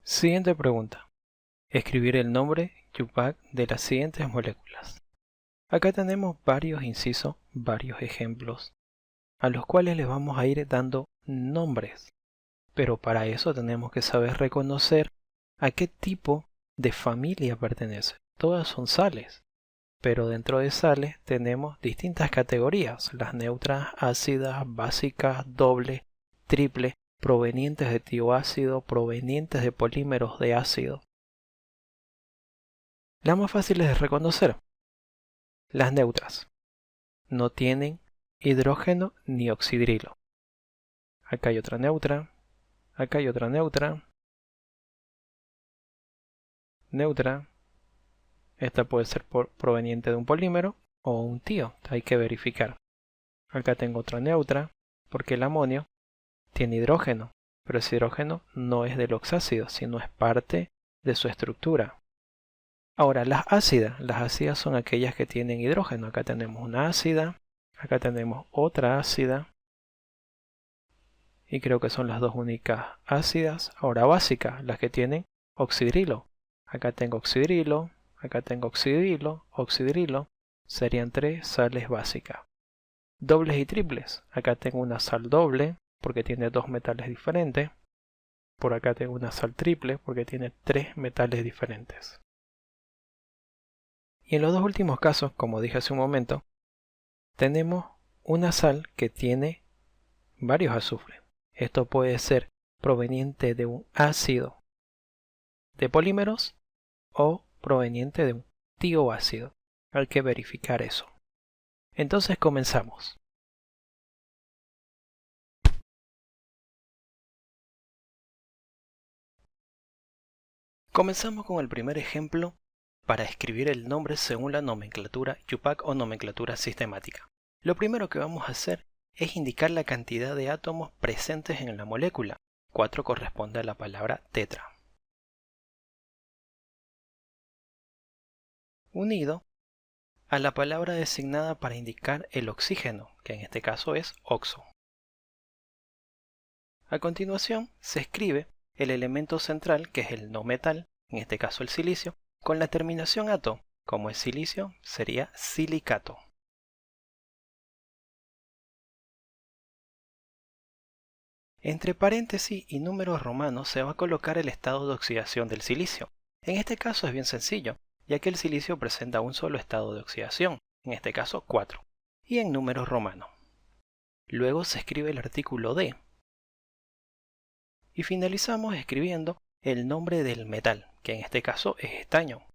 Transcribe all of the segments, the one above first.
Siguiente pregunta. Escribir el nombre YUPAC de las siguientes moléculas. Acá tenemos varios incisos, varios ejemplos, a los cuales les vamos a ir dando nombres. Pero para eso tenemos que saber reconocer a qué tipo de familia pertenece. Todas son sales, pero dentro de sales tenemos distintas categorías: las neutras, ácidas, básicas, doble, triple, provenientes de tioácido, provenientes de polímeros de ácido. Las más fáciles de reconocer: las neutras. No tienen hidrógeno ni oxidrilo. Acá hay otra neutra, acá hay otra neutra, neutra. Esta puede ser proveniente de un polímero o un tío, hay que verificar. Acá tengo otra neutra, porque el amonio tiene hidrógeno, pero ese hidrógeno no es del oxácido, sino es parte de su estructura. Ahora, las ácidas son aquellas que tienen hidrógeno. Acá tenemos una ácida, acá tenemos otra ácida, y creo que son las dos únicas ácidas. Ahora, básicas, las que tienen oxidrilo. Acá tengo oxidrilo, acá tengo oxidrilo, oxidrilo. Serían 3 sales básicas. Dobles y triples. Acá tengo una sal doble porque tiene 2 metales diferentes. Por acá tengo una sal triple porque tiene 3 metales diferentes. Y en los dos últimos casos, como dije hace un momento, tenemos una sal que tiene varios azufres. Esto puede ser proveniente de un ácido de polímeros o proveniente de un tioácido. Hay que verificar eso. Entonces comenzamos. Comenzamos con el primer ejemplo para escribir el nombre según la nomenclatura YUPAC o nomenclatura sistemática. Lo primero que vamos a hacer es indicar la cantidad de átomos presentes en la molécula. 4 corresponde a la palabra tetra. Unido a la palabra designada para indicar el oxígeno, que en este caso es oxo. A continuación se escribe el elemento central, que es el no metal, en este caso el silicio, con la terminación ato. Como es silicio, sería silicato. Entre paréntesis y números romanos se va a colocar el estado de oxidación del silicio. En este caso es bien sencillo, ya que el silicio presenta un solo estado de oxidación, en este caso 4, y en números romanos. Luego se escribe el artículo D. Y finalizamos escribiendo el nombre del metal, que en este caso es estaño.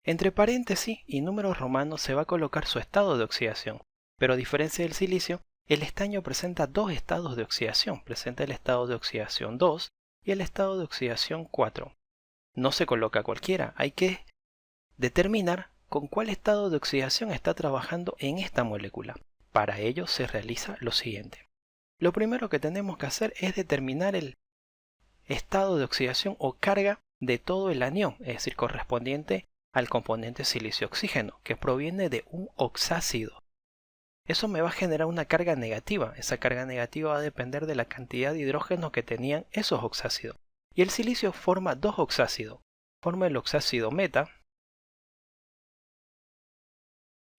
Entre paréntesis y números romanos se va a colocar su estado de oxidación, pero a diferencia del silicio, el estaño presenta dos estados de oxidación. Presenta el estado de oxidación 2 y el estado de oxidación 4. No se coloca cualquiera, hay que determinar con cuál estado de oxidación está trabajando en esta molécula. Para ello se realiza lo siguiente. Lo primero que tenemos que hacer es determinar el estado de oxidación o carga de todo el anión, es decir, correspondiente al componente silicio-oxígeno, que proviene de un oxácido. Eso me va a generar una carga negativa. Esa carga negativa va a depender de la cantidad de hidrógeno que tenían esos oxácidos. Y el silicio forma dos oxácidos. Forma el oxácido meta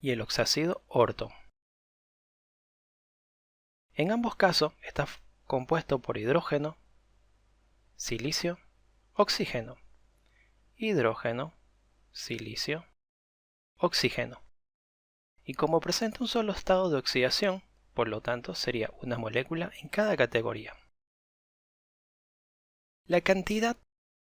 y el oxácido orto. En ambos casos está compuesto por hidrógeno, silicio, oxígeno, hidrógeno, silicio, oxígeno. Y como presenta un solo estado de oxidación, por lo tanto sería una molécula en cada categoría. La cantidad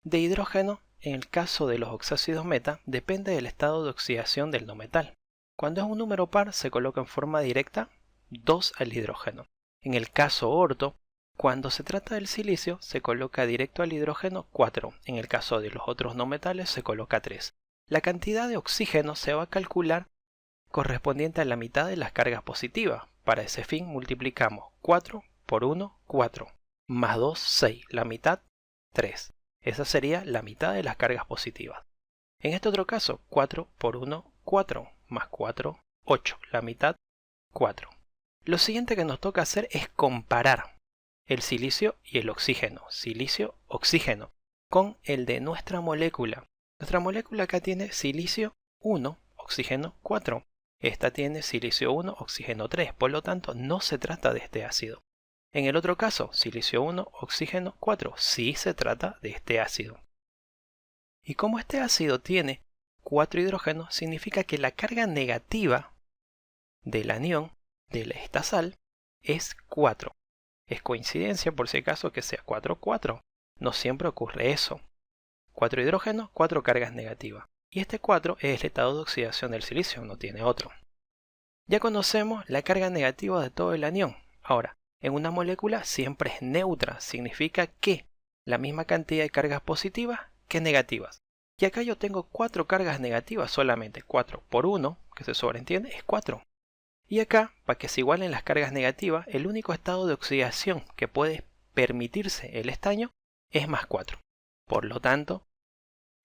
de hidrógeno en el caso de los oxácidos meta depende del estado de oxidación del no metal. Cuando es un número par se coloca en forma directa 2 al hidrógeno. En el caso orto, cuando se trata del silicio se coloca directo al hidrógeno 4. En el caso de los otros no metales se coloca 3. La cantidad de oxígeno se va a calcular correspondiente a la mitad de las cargas positivas. Para ese fin multiplicamos 4 por 1, 4, más 2, 6, la mitad, 3. Esa sería la mitad de las cargas positivas. En este otro caso, 4 por 1, 4, más 4, 8, la mitad, 4. lo siguiente que nos toca hacer es comparar el silicio y el oxígeno, silicio-oxígeno, con el de nuestra molécula. Nuestra molécula acá tiene silicio 1, oxígeno 4. Esta tiene silicio 1, oxígeno 3, por lo tanto no se trata de este ácido. En el otro caso, silicio 1, oxígeno 4, sí se trata de este ácido. Y como este ácido tiene 4 hidrógenos, significa que la carga negativa del anión de esta sal es 4. Es coincidencia por si acaso que sea 4, 4. No siempre ocurre eso. 4 hidrógenos, 4 cargas negativas. Y este 4 es el estado de oxidación del silicio, no tiene otro. Ya conocemos la carga negativa de todo el anión. Ahora, en una molécula siempre es neutra, significa que la misma cantidad de cargas positivas que negativas. Y acá yo tengo 4 cargas negativas solamente. 4 por 1, que se sobreentiende, es 4. Y acá, para que se igualen las cargas negativas, el único estado de oxidación que puede permitirse el estaño es más 4. Por lo tanto,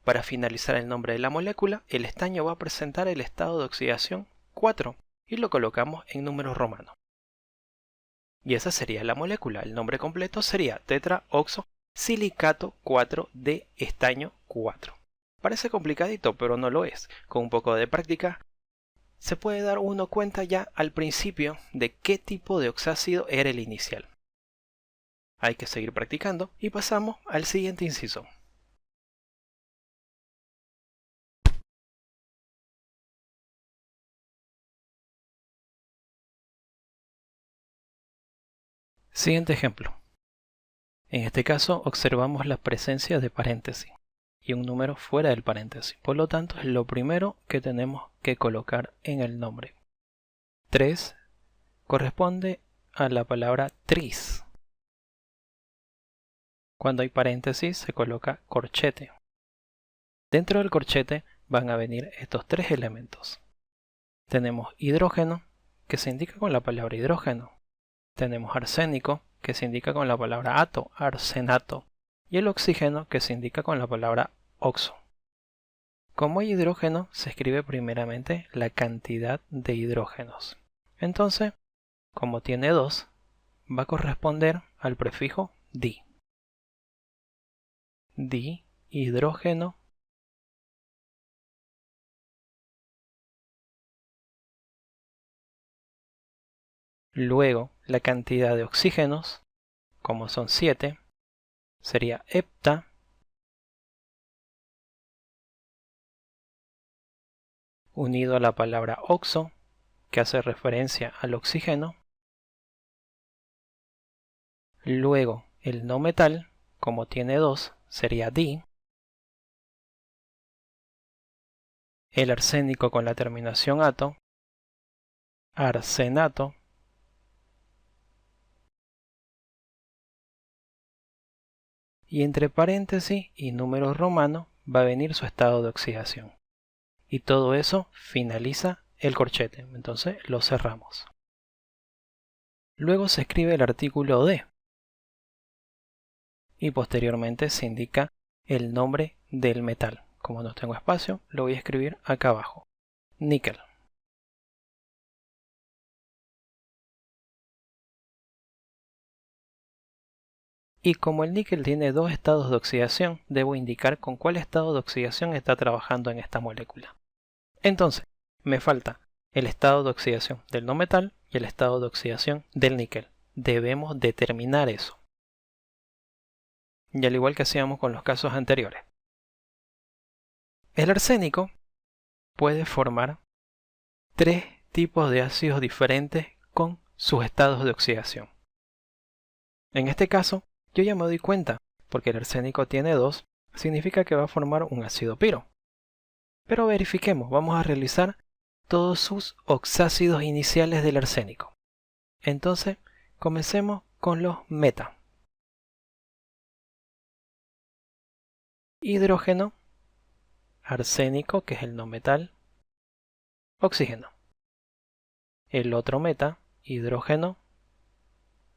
para finalizar el nombre de la molécula, el estaño va a presentar el estado de oxidación 4 y lo colocamos en números romanos. Y esa sería la molécula. El nombre completo sería tetraoxosilicato 4 de estaño 4. Parece complicadito, pero no lo es. Con un poco de práctica se puede dar uno cuenta ya al principio de qué tipo de oxácido era el inicial. Hay que seguir practicando y pasamos al siguiente inciso. Siguiente ejemplo. En este caso observamos la presencia de paréntesis y un número fuera del paréntesis. Por lo tanto, es lo primero que tenemos que colocar en el nombre. 3 corresponde a la palabra tris. Cuando hay paréntesis se coloca corchete. Dentro del corchete van a venir estos 3 elementos. Tenemos hidrógeno, que se indica con la palabra hidrógeno. Tenemos arsénico, que se indica con la palabra ato, arsenato. Y el oxígeno, que se indica con la palabra oxo. Como hay hidrógeno, se escribe primeramente la cantidad de hidrógenos. Entonces, como tiene 2, va a corresponder al prefijo di. Dihidrógeno. Luego, la cantidad de oxígenos, como son 7, sería hepta. Unido a la palabra oxo, que hace referencia al oxígeno. Luego, el no metal, como tiene 2, sería di. El arsénico con la terminación ato, arsenato. Y entre paréntesis y números romanos va a venir su estado de oxidación. Y todo eso finaliza el corchete, entonces lo cerramos. Luego se escribe el artículo D. Y posteriormente se indica el nombre del metal. Como no tengo espacio, lo voy a escribir acá abajo. Níquel. Y como el níquel tiene 2 estados de oxidación, debo indicar con cuál estado de oxidación está trabajando en esta molécula. Entonces, me falta el estado de oxidación del no metal y el estado de oxidación del níquel. Debemos determinar eso. Y al igual que hacíamos con los casos anteriores. El arsénico puede formar 3 tipos de ácidos diferentes con sus estados de oxidación. En este caso, yo ya me doy cuenta, porque el arsénico tiene 2, significa que va a formar un ácido piro. Pero verifiquemos, vamos a realizar todos sus oxácidos iniciales del arsénico. Entonces, comencemos con los meta. Hidrógeno, arsénico, que es el no metal, oxígeno. El otro meta, hidrógeno,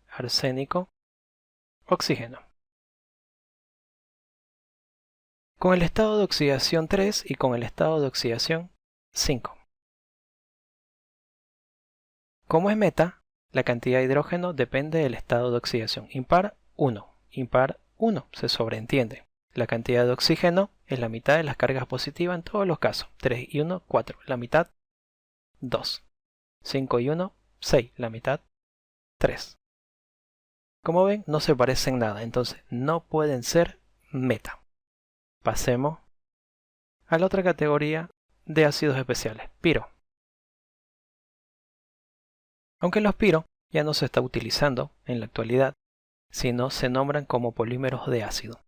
arsénico, oxígeno. Con el estado de oxidación 3 y con el estado de oxidación 5. Como es meta, La cantidad de hidrógeno depende del estado de oxidación. Impar 1, impar 1, se sobreentiende. La cantidad de oxígeno es la mitad de las cargas positivas en todos los casos. 3 y 1, 4. La mitad, 2. 5 y 1, 6. La mitad, 3. Como ven, no se parecen nada, entonces no pueden ser meta. Pasemos a la otra categoría de ácidos especiales, piro. Aunque los piro ya no se está utilizando en la actualidad, sino se nombran como polímeros de ácido.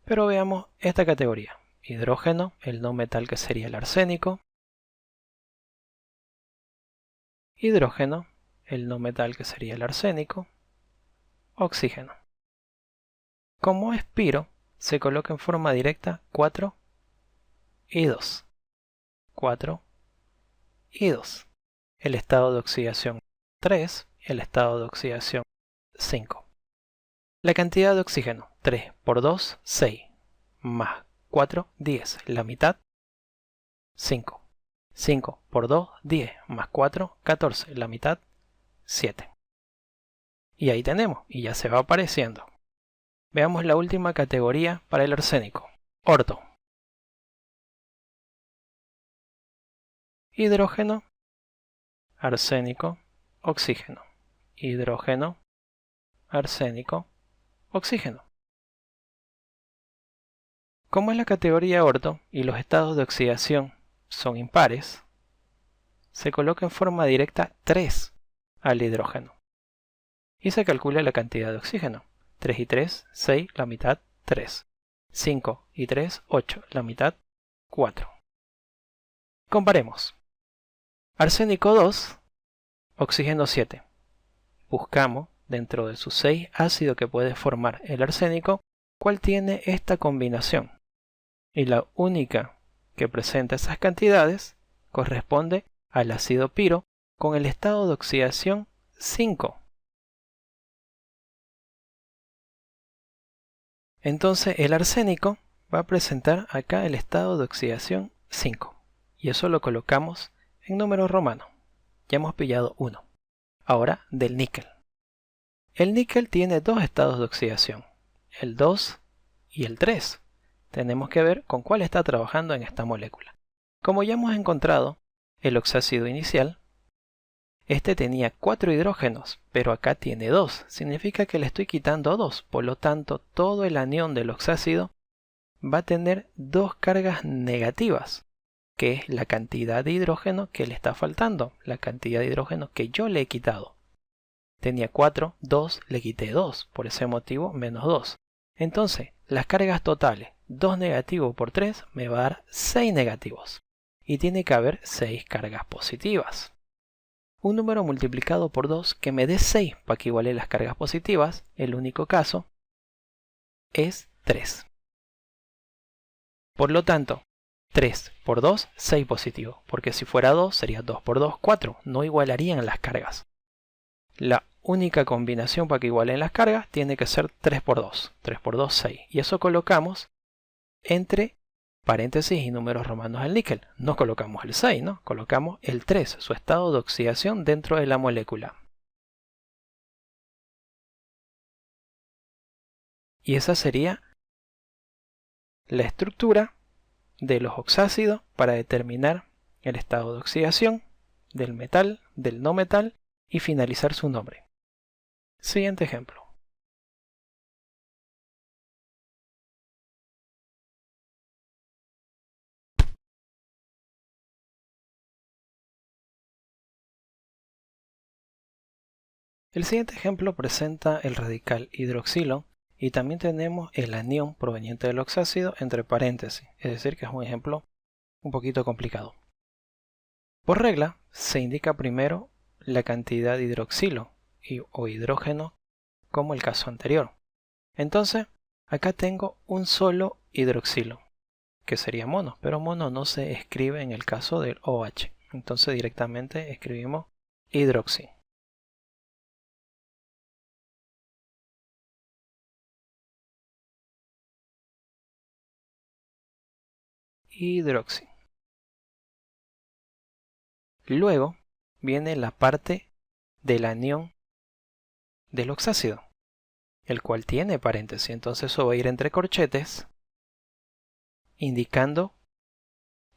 Pero veamos esta categoría. Hidrógeno, el no metal que sería el arsénico. Hidrógeno, el no metal que sería el arsénico. Oxígeno. Como es piro, se coloca en forma directa 4 y 2. 4 y 2. El estado de oxidación 3, el estado de oxidación 5. La cantidad de oxígeno 3 por 2, 6, más 4, 10. La mitad, 5. 5 por 2, 10, más 4, 14. La mitad, 7. Y ahí tenemos, y ya se va apareciendo. Veamos la última categoría para el arsénico. Orto. Hidrógeno, arsénico, oxígeno. Hidrógeno, arsénico, oxígeno. Como es la categoría orto y los estados de oxidación son impares, se coloca en forma directa 3 al hidrógeno y se calcula la cantidad de oxígeno. 3 y 3, 6, la mitad, 3. 5 y 3, 8, la mitad, 4. Comparemos. Arsénico 2, oxígeno 7. Buscamos, dentro de sus 6 ácidos que puede formar el arsénico, cuál tiene esta combinación. Y la única que presenta esas cantidades corresponde al ácido piro con el estado de oxidación 5. Entonces el arsénico va a presentar acá el estado de oxidación 5. Y eso lo colocamos en números romanos. Ya hemos pillado 1. Ahora del níquel. El níquel tiene dos estados de oxidación, el 2 y el 3. Tenemos que ver con cuál está trabajando en esta molécula. Como ya hemos encontrado el oxácido inicial, este tenía 4 hidrógenos, pero acá tiene 2. Significa que le estoy quitando 2. Por lo tanto, todo el anión del oxácido va a tener 2 cargas negativas, que es la cantidad de hidrógeno que le está faltando, la cantidad de hidrógeno que yo le he quitado. Tenía 4, 2, le quité 2, por ese motivo menos 2. Entonces, las cargas totales, 2 negativos por 3, me va a dar 6 negativos. Y tiene que haber 6 cargas positivas. Un número multiplicado por 2 que me dé 6 para que iguale las cargas positivas, el único caso, es 3. Por lo tanto, 3 por 2, 6 positivo, porque si fuera 2 sería 2 por 2, 4, no igualarían las cargas. La única combinación para que igualen las cargas tiene que ser 3 por 2, 3 por 2, 6, y eso colocamos entre paréntesis y números romanos al níquel. No colocamos el 6, ¿no? Colocamos el 3, su estado de oxidación dentro de la molécula. Y esa sería la estructura de los oxácidos para determinar el estado de oxidación del metal, del no metal y finalizar su nombre. Siguiente ejemplo. El siguiente ejemplo presenta el radical hidroxilo y también tenemos el anión proveniente del oxácido entre paréntesis, es decir que es un ejemplo un poquito complicado. Por regla se indica primero la cantidad de hidroxilo o hidrógeno como el caso anterior. Entonces acá tengo un solo hidroxilo que sería mono, pero mono no se escribe en el caso del OH, entonces directamente escribimos hidroxi. Hidroxi. Luego viene la parte del anión del oxácido, el cual tiene paréntesis. Entonces eso va a ir entre corchetes, indicando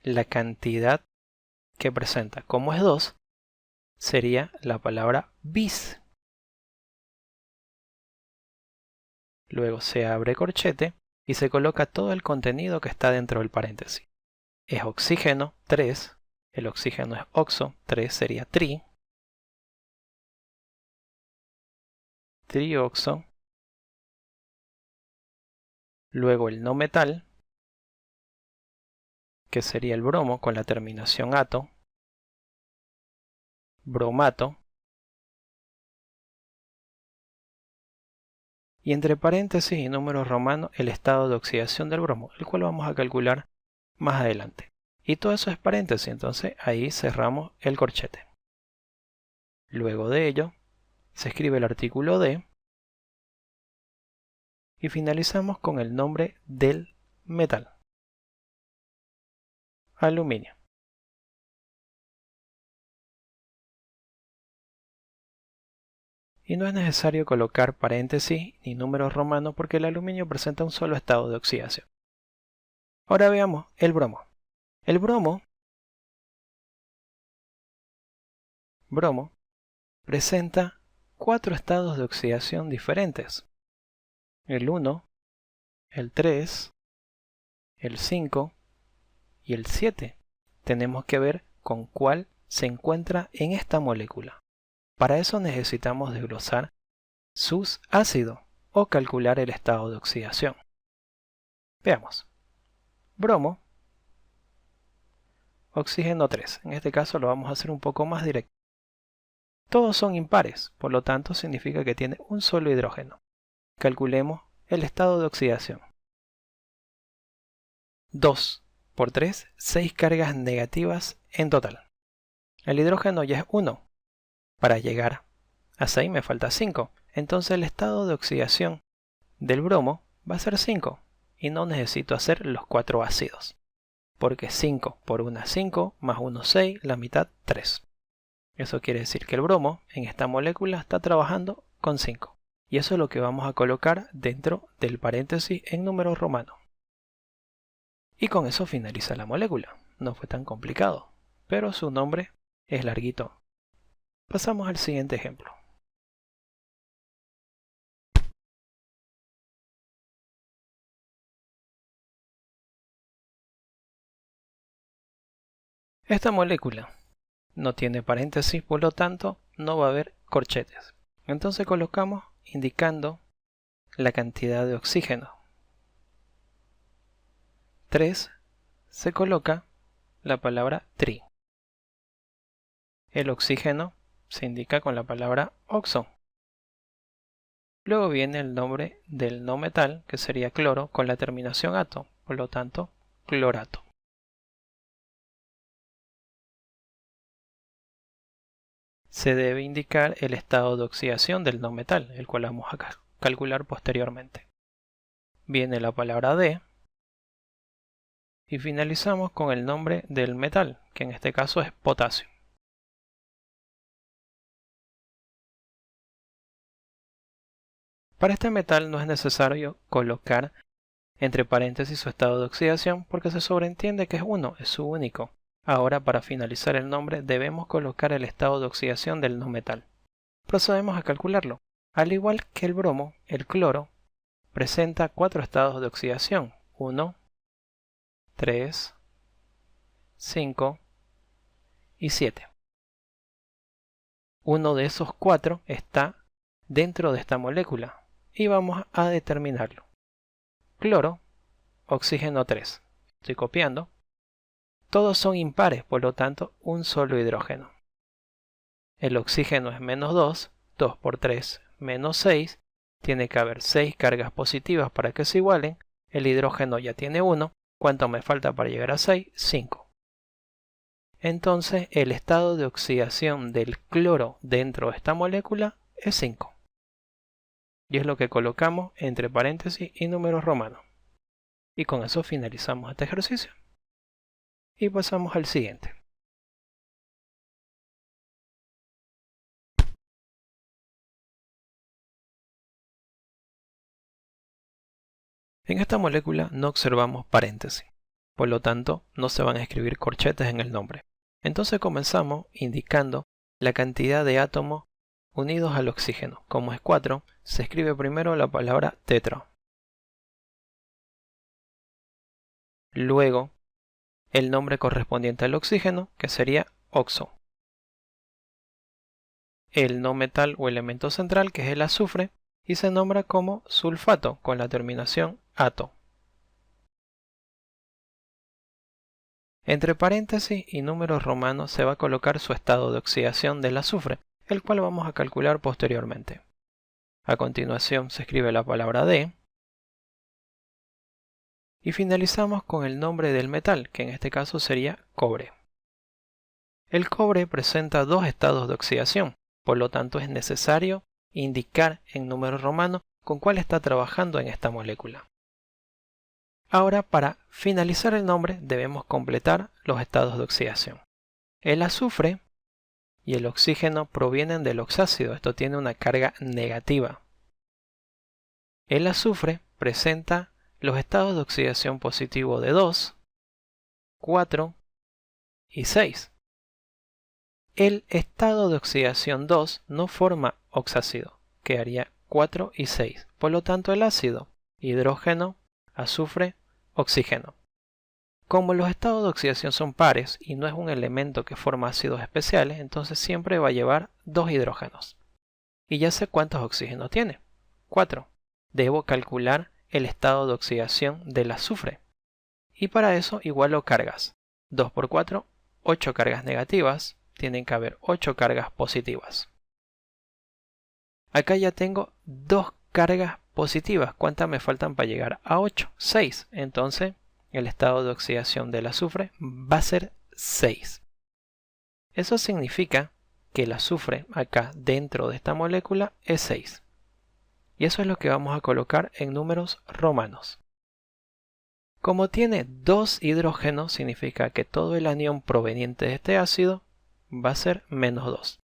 la cantidad que presenta. Como es 2, sería la palabra bis. Luego se abre corchete y se coloca todo el contenido que está dentro del paréntesis. Es oxígeno, 3. El oxígeno es oxo, 3 sería tri. Trioxo. Luego el no metal, que sería el bromo con la terminación ato. Bromato. Y entre paréntesis y números romanos el estado de oxidación del bromo, el cual vamos a calcular más adelante. Y todo eso es paréntesis, entonces ahí cerramos el corchete. Luego de ello, se escribe el artículo D y finalizamos con el nombre del metal. Aluminio. Y no es necesario colocar paréntesis ni números romanos porque el aluminio presenta un solo estado de oxidación. Ahora veamos el bromo. El bromo presenta 4 estados de oxidación diferentes. El 1, el 3, el 5 y el 7. Tenemos que ver con cuál se encuentra en esta molécula. Para eso necesitamos desglosar sus ácidos o calcular el estado de oxidación. Veamos. Bromo, oxígeno 3. En este caso lo vamos a hacer un poco más directo. Todos son impares, por lo tanto significa que tiene un solo hidrógeno. Calculemos el estado de oxidación. 2 por 3, 6 cargas negativas en total. El hidrógeno ya es 1. Para llegar a 6 me falta 5. Entonces el estado de oxidación del bromo va a ser 5. Y no necesito hacer los 4 ácidos. Porque 5 por 1 es 5, más 1 6, la mitad 3. Eso quiere decir que el bromo en esta molécula está trabajando con 5. Y eso es lo que vamos a colocar dentro del paréntesis en números romanos. Y con eso finaliza la molécula. No fue tan complicado, pero su nombre es larguito. Pasamos al siguiente ejemplo. Esta molécula no tiene paréntesis, por lo tanto no va a haber corchetes. Entonces colocamos indicando la cantidad de oxígeno. 3 se coloca la palabra tri. El oxígeno se indica con la palabra oxo. Luego viene el nombre del no metal, que sería cloro, con la terminación ato, por lo tanto, clorato. Se debe indicar el estado de oxidación del no metal, el cual vamos a calcular posteriormente. Viene la palabra D y finalizamos con el nombre del metal, que en este caso es potasio. Para este metal no es necesario colocar entre paréntesis su estado de oxidación porque se sobreentiende que es 1, es su único. Ahora, para finalizar el nombre, debemos colocar el estado de oxidación del no metal. Procedemos a calcularlo. Al igual que el bromo, el cloro presenta 4 estados de oxidación. 1, 3, 5 y 7. Uno de esos 4 está dentro de esta molécula y vamos a determinarlo. Cloro, oxígeno 3. Estoy copiando. Todos son impares, por lo tanto, un solo hidrógeno. El oxígeno es menos 2, 2 por 3, menos 6. Tiene que haber 6 cargas positivas para que se igualen. El hidrógeno ya tiene 1. ¿Cuánto me falta para llegar a 6? 5. Entonces, el estado de oxidación del cloro dentro de esta molécula es 5. Y es lo que colocamos entre paréntesis y números romanos. Y con eso finalizamos este ejercicio. Y pasamos al siguiente. En esta molécula no observamos paréntesis, por lo tanto no se van a escribir corchetes en el nombre. Entonces comenzamos indicando la cantidad de átomos unidos al oxígeno. Como es 4, se escribe primero la palabra tetra. Luego el nombre correspondiente al oxígeno, que sería oxo. El no metal o elemento central, que es el azufre, y se nombra como sulfato con la terminación ato. Entre paréntesis y números romanos se va a colocar su estado de oxidación del azufre, el cual vamos a calcular posteriormente. A continuación se escribe la palabra D. Y finalizamos con el nombre del metal, que en este caso sería cobre. El cobre presenta dos estados de oxidación, por lo tanto es necesario indicar en números romanos con cuál está trabajando en esta molécula. Ahora, para finalizar el nombre, debemos completar los estados de oxidación. El azufre y el oxígeno provienen del oxácido, esto tiene una carga negativa. El azufre presenta los estados de oxidación positivo de 2, 4 y 6. El estado de oxidación 2 no forma oxácido, quedaría 4 y 6. Por lo tanto, el ácido, hidrógeno, azufre, oxígeno. Como los estados de oxidación son pares y no es un elemento que forma ácidos especiales, entonces siempre va a llevar 2 hidrógenos. Y ya sé cuántos oxígenos tiene. 4. Debo calcular el estado de oxidación del azufre. Y para eso igualo cargas. 2 por 4, 8 cargas negativas. Tienen que haber 8 cargas positivas. Acá ya tengo 2 cargas positivas. ¿Cuántas me faltan para llegar a 8? 6. Entonces el estado de oxidación del azufre va a ser 6. Eso significa que el azufre acá dentro de esta molécula es 6. Y eso es lo que vamos a colocar en números romanos. Como tiene 2 hidrógenos, significa que todo el anión proveniente de este ácido va a ser menos 2.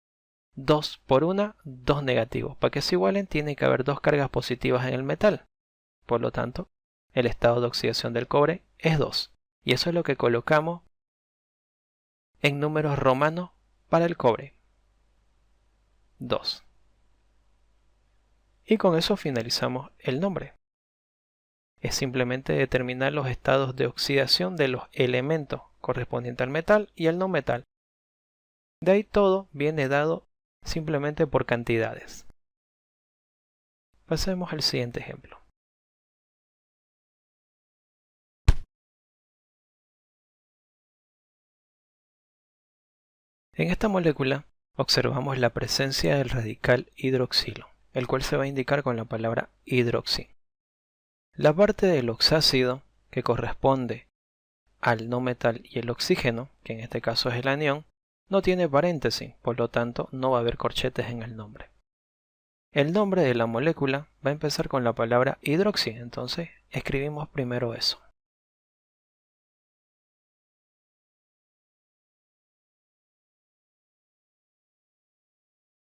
2 por 1, 2 negativos. Para que se igualen tiene que haber 2 cargas positivas en el metal. Por lo tanto, el estado de oxidación del cobre es 2. Y eso es lo que colocamos en números romanos para el cobre. 2. Y con eso finalizamos el nombre. Es simplemente determinar los estados de oxidación de los elementos correspondientes al metal y al no metal. De ahí todo viene dado simplemente por cantidades. Pasemos al siguiente ejemplo. En esta molécula observamos la presencia del radical hidroxilo, el cual se va a indicar con la palabra hidroxi. La parte del oxácido, que corresponde al no metal y el oxígeno, que en este caso es el anión, no tiene paréntesis, por lo tanto no va a haber corchetes en el nombre. El nombre de la molécula va a empezar con la palabra hidroxi, entonces escribimos primero eso.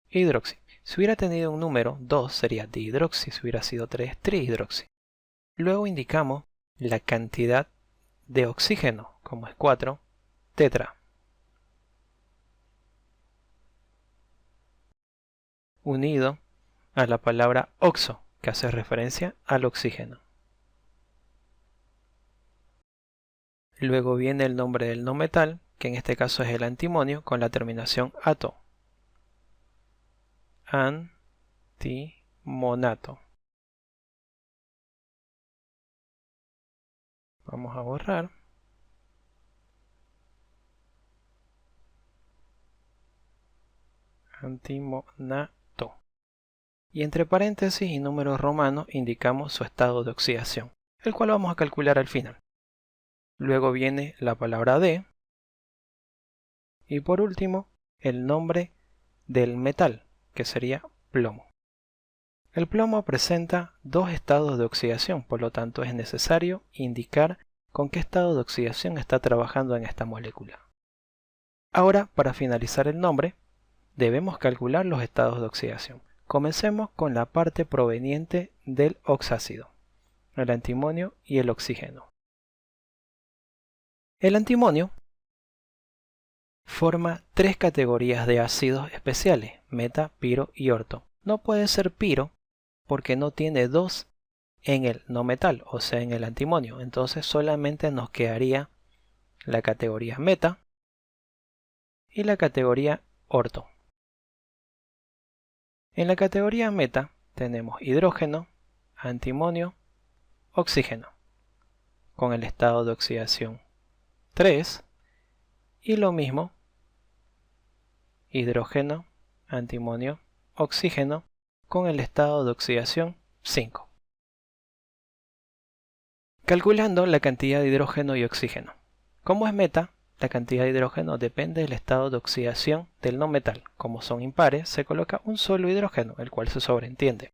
Hidroxi. Si hubiera tenido un número, 2 sería dihidroxi, si hubiera sido 3, trihidroxi. Luego indicamos la cantidad de oxígeno, como es 4, tetra. Unido a la palabra oxo, que hace referencia al oxígeno. Luego viene el nombre del no metal, que en este caso es el antimonio, con la terminación ato. Antimonato. Vamos a borrar. Antimonato. Y entre paréntesis y números romanos indicamos su estado de oxidación, el cual vamos a calcular al final. Luego viene la palabra D. Y por último, el nombre del metal, que sería plomo. El plomo presenta 2 estados de oxidación, por lo tanto es necesario indicar con qué estado de oxidación está trabajando en esta molécula. Ahora, para finalizar el nombre, debemos calcular los estados de oxidación. Comencemos con la parte proveniente del oxácido. el antimonio y el oxígeno. El antimonio forma tres categorías de ácidos especiales, meta, piro y orto. No puede ser piro porque no tiene 2 en el no metal, o sea en el antimonio. Entonces solamente nos quedaría la categoría meta y la categoría orto. En la categoría meta tenemos hidrógeno, antimonio, oxígeno, con el estado de oxidación 3, y lo mismo, hidrógeno, antimonio, oxígeno, con el estado de oxidación 5. Calculando la cantidad de hidrógeno y oxígeno. Como es meta, la cantidad de hidrógeno depende del estado de oxidación del no metal. Como son impares, se coloca un solo hidrógeno, el cual se sobreentiende.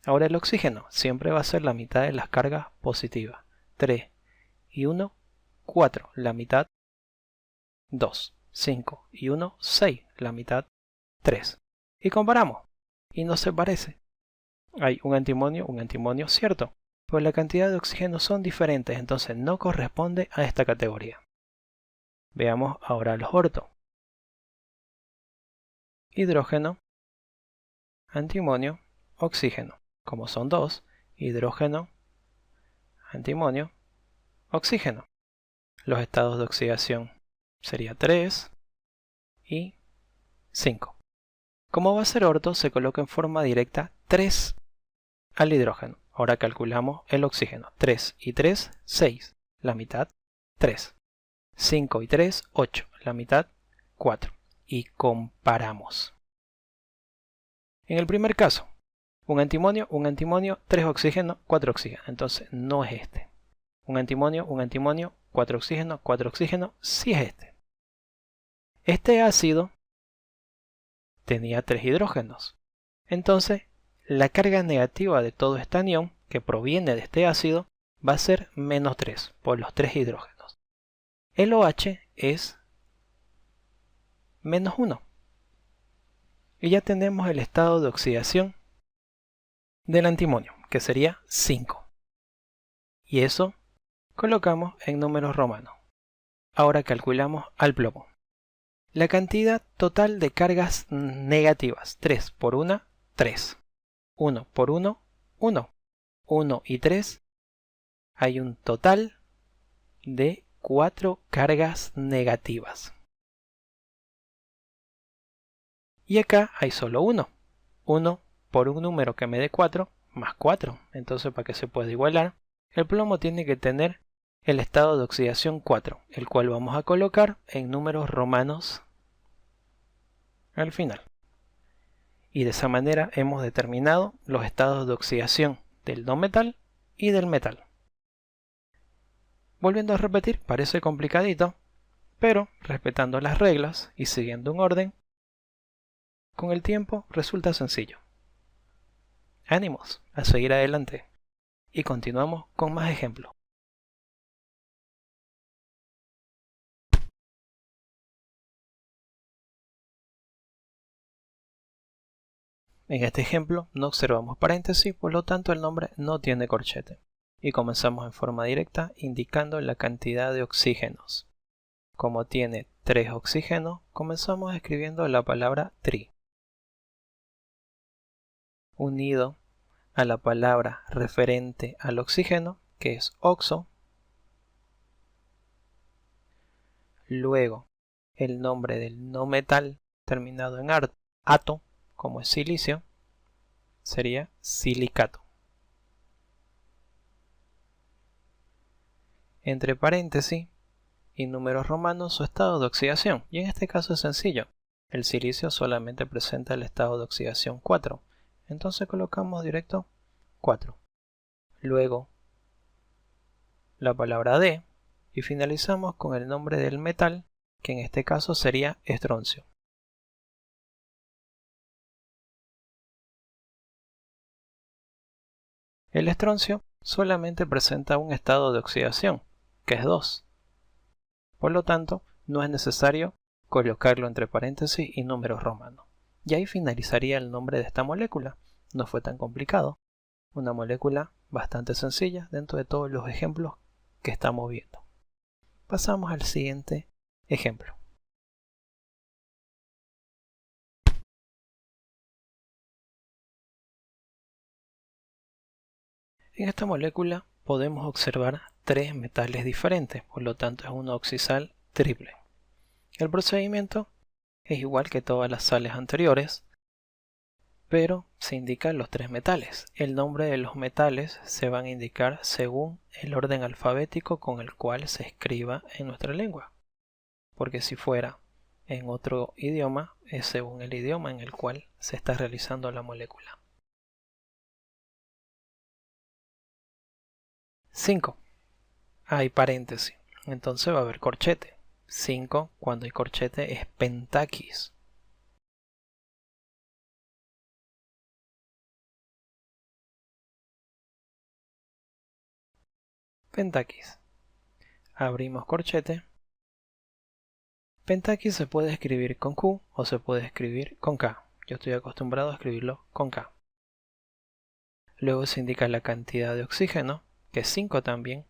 Ahora el oxígeno siempre va a ser la mitad de las cargas positivas. 3 y 1, 4, la mitad 2, 5 y 1, 6, la mitad 3. Y comparamos, y no se parece. Hay un antimonio cierto, pero la cantidad de oxígeno son diferentes, entonces no corresponde a esta categoría. Veamos ahora los orto. Hidrógeno, antimonio, oxígeno. Como son 2, hidrógeno, antimonio, oxígeno. Los estados de oxidación sería 3 y 5. Como va a ser orto, se coloca en forma directa 3 al hidrógeno. Ahora calculamos el oxígeno. 3 y 3, 6. La mitad, 3. 5 y 3, 8. La mitad, 4. Y comparamos. En el primer caso, un antimonio, 3 oxígenos, 4 oxígenos. Entonces no es este. Un antimonio, 4 oxígenos, sí es este. Este ácido tenía 3 hidrógenos. Entonces, la carga negativa de todo este anión, que proviene de este ácido, va a ser menos 3 por los 3 hidrógenos. El OH es menos 1. Y ya tenemos el estado de oxidación del antimonio, que sería 5. Y eso colocamos en números romanos. Ahora calculamos al plomo. La cantidad total de cargas negativas. 3 por 1, 3. 1 por 1, 1. 1 y 3. Hay un total de 4 cargas negativas. Y acá hay solo 1. 1 por un número que me dé 4, más 4. Entonces, para que se pueda igualar, el plomo tiene que tener el estado de oxidación 4, el cual vamos a colocar en números romanos al final. Y de esa manera hemos determinado los estados de oxidación del no metal y del metal. Volviendo a repetir, parece complicadito, pero respetando las reglas y siguiendo un orden, con el tiempo resulta sencillo. Ánimos a seguir adelante y continuamos con más ejemplos. En este ejemplo no observamos paréntesis, por lo tanto el nombre no tiene corchete. Y comenzamos en forma directa indicando la cantidad de oxígenos. Como tiene 3 oxígenos, comenzamos escribiendo la palabra tri, unido a la palabra referente al oxígeno, que es oxo. Luego el nombre del no metal terminado en ato, como es silicio, sería silicato. Entre paréntesis y números romanos su estado de oxidación, y en este caso es sencillo. El silicio solamente presenta el estado de oxidación 4, entonces colocamos directo 4. Luego la palabra D y finalizamos con el nombre del metal, que en este caso sería estroncio. El estroncio solamente presenta un estado de oxidación, que es 2. Por lo tanto, no es necesario colocarlo entre paréntesis y números romanos. Y ahí finalizaría el nombre de esta molécula. No fue tan complicado. Una molécula bastante sencilla dentro de todos los ejemplos que estamos viendo. Pasamos al siguiente ejemplo. En esta molécula podemos observar 3 metales diferentes, por lo tanto es una oxisal triple. El procedimiento es igual que todas las sales anteriores, pero se indican los 3 metales. El nombre de los metales se van a indicar según el orden alfabético con el cual se escriba en nuestra lengua, porque si fuera en otro idioma es según el idioma en el cual se está realizando la molécula. 5. Hay paréntesis, entonces va a haber corchete. 5, cuando hay corchete, es pentaquis. Pentaquis. Abrimos corchete. Pentaquis se puede escribir con Q o se puede escribir con K. Yo estoy acostumbrado a escribirlo con K. Luego se indica la cantidad de oxígeno, que es 5 también.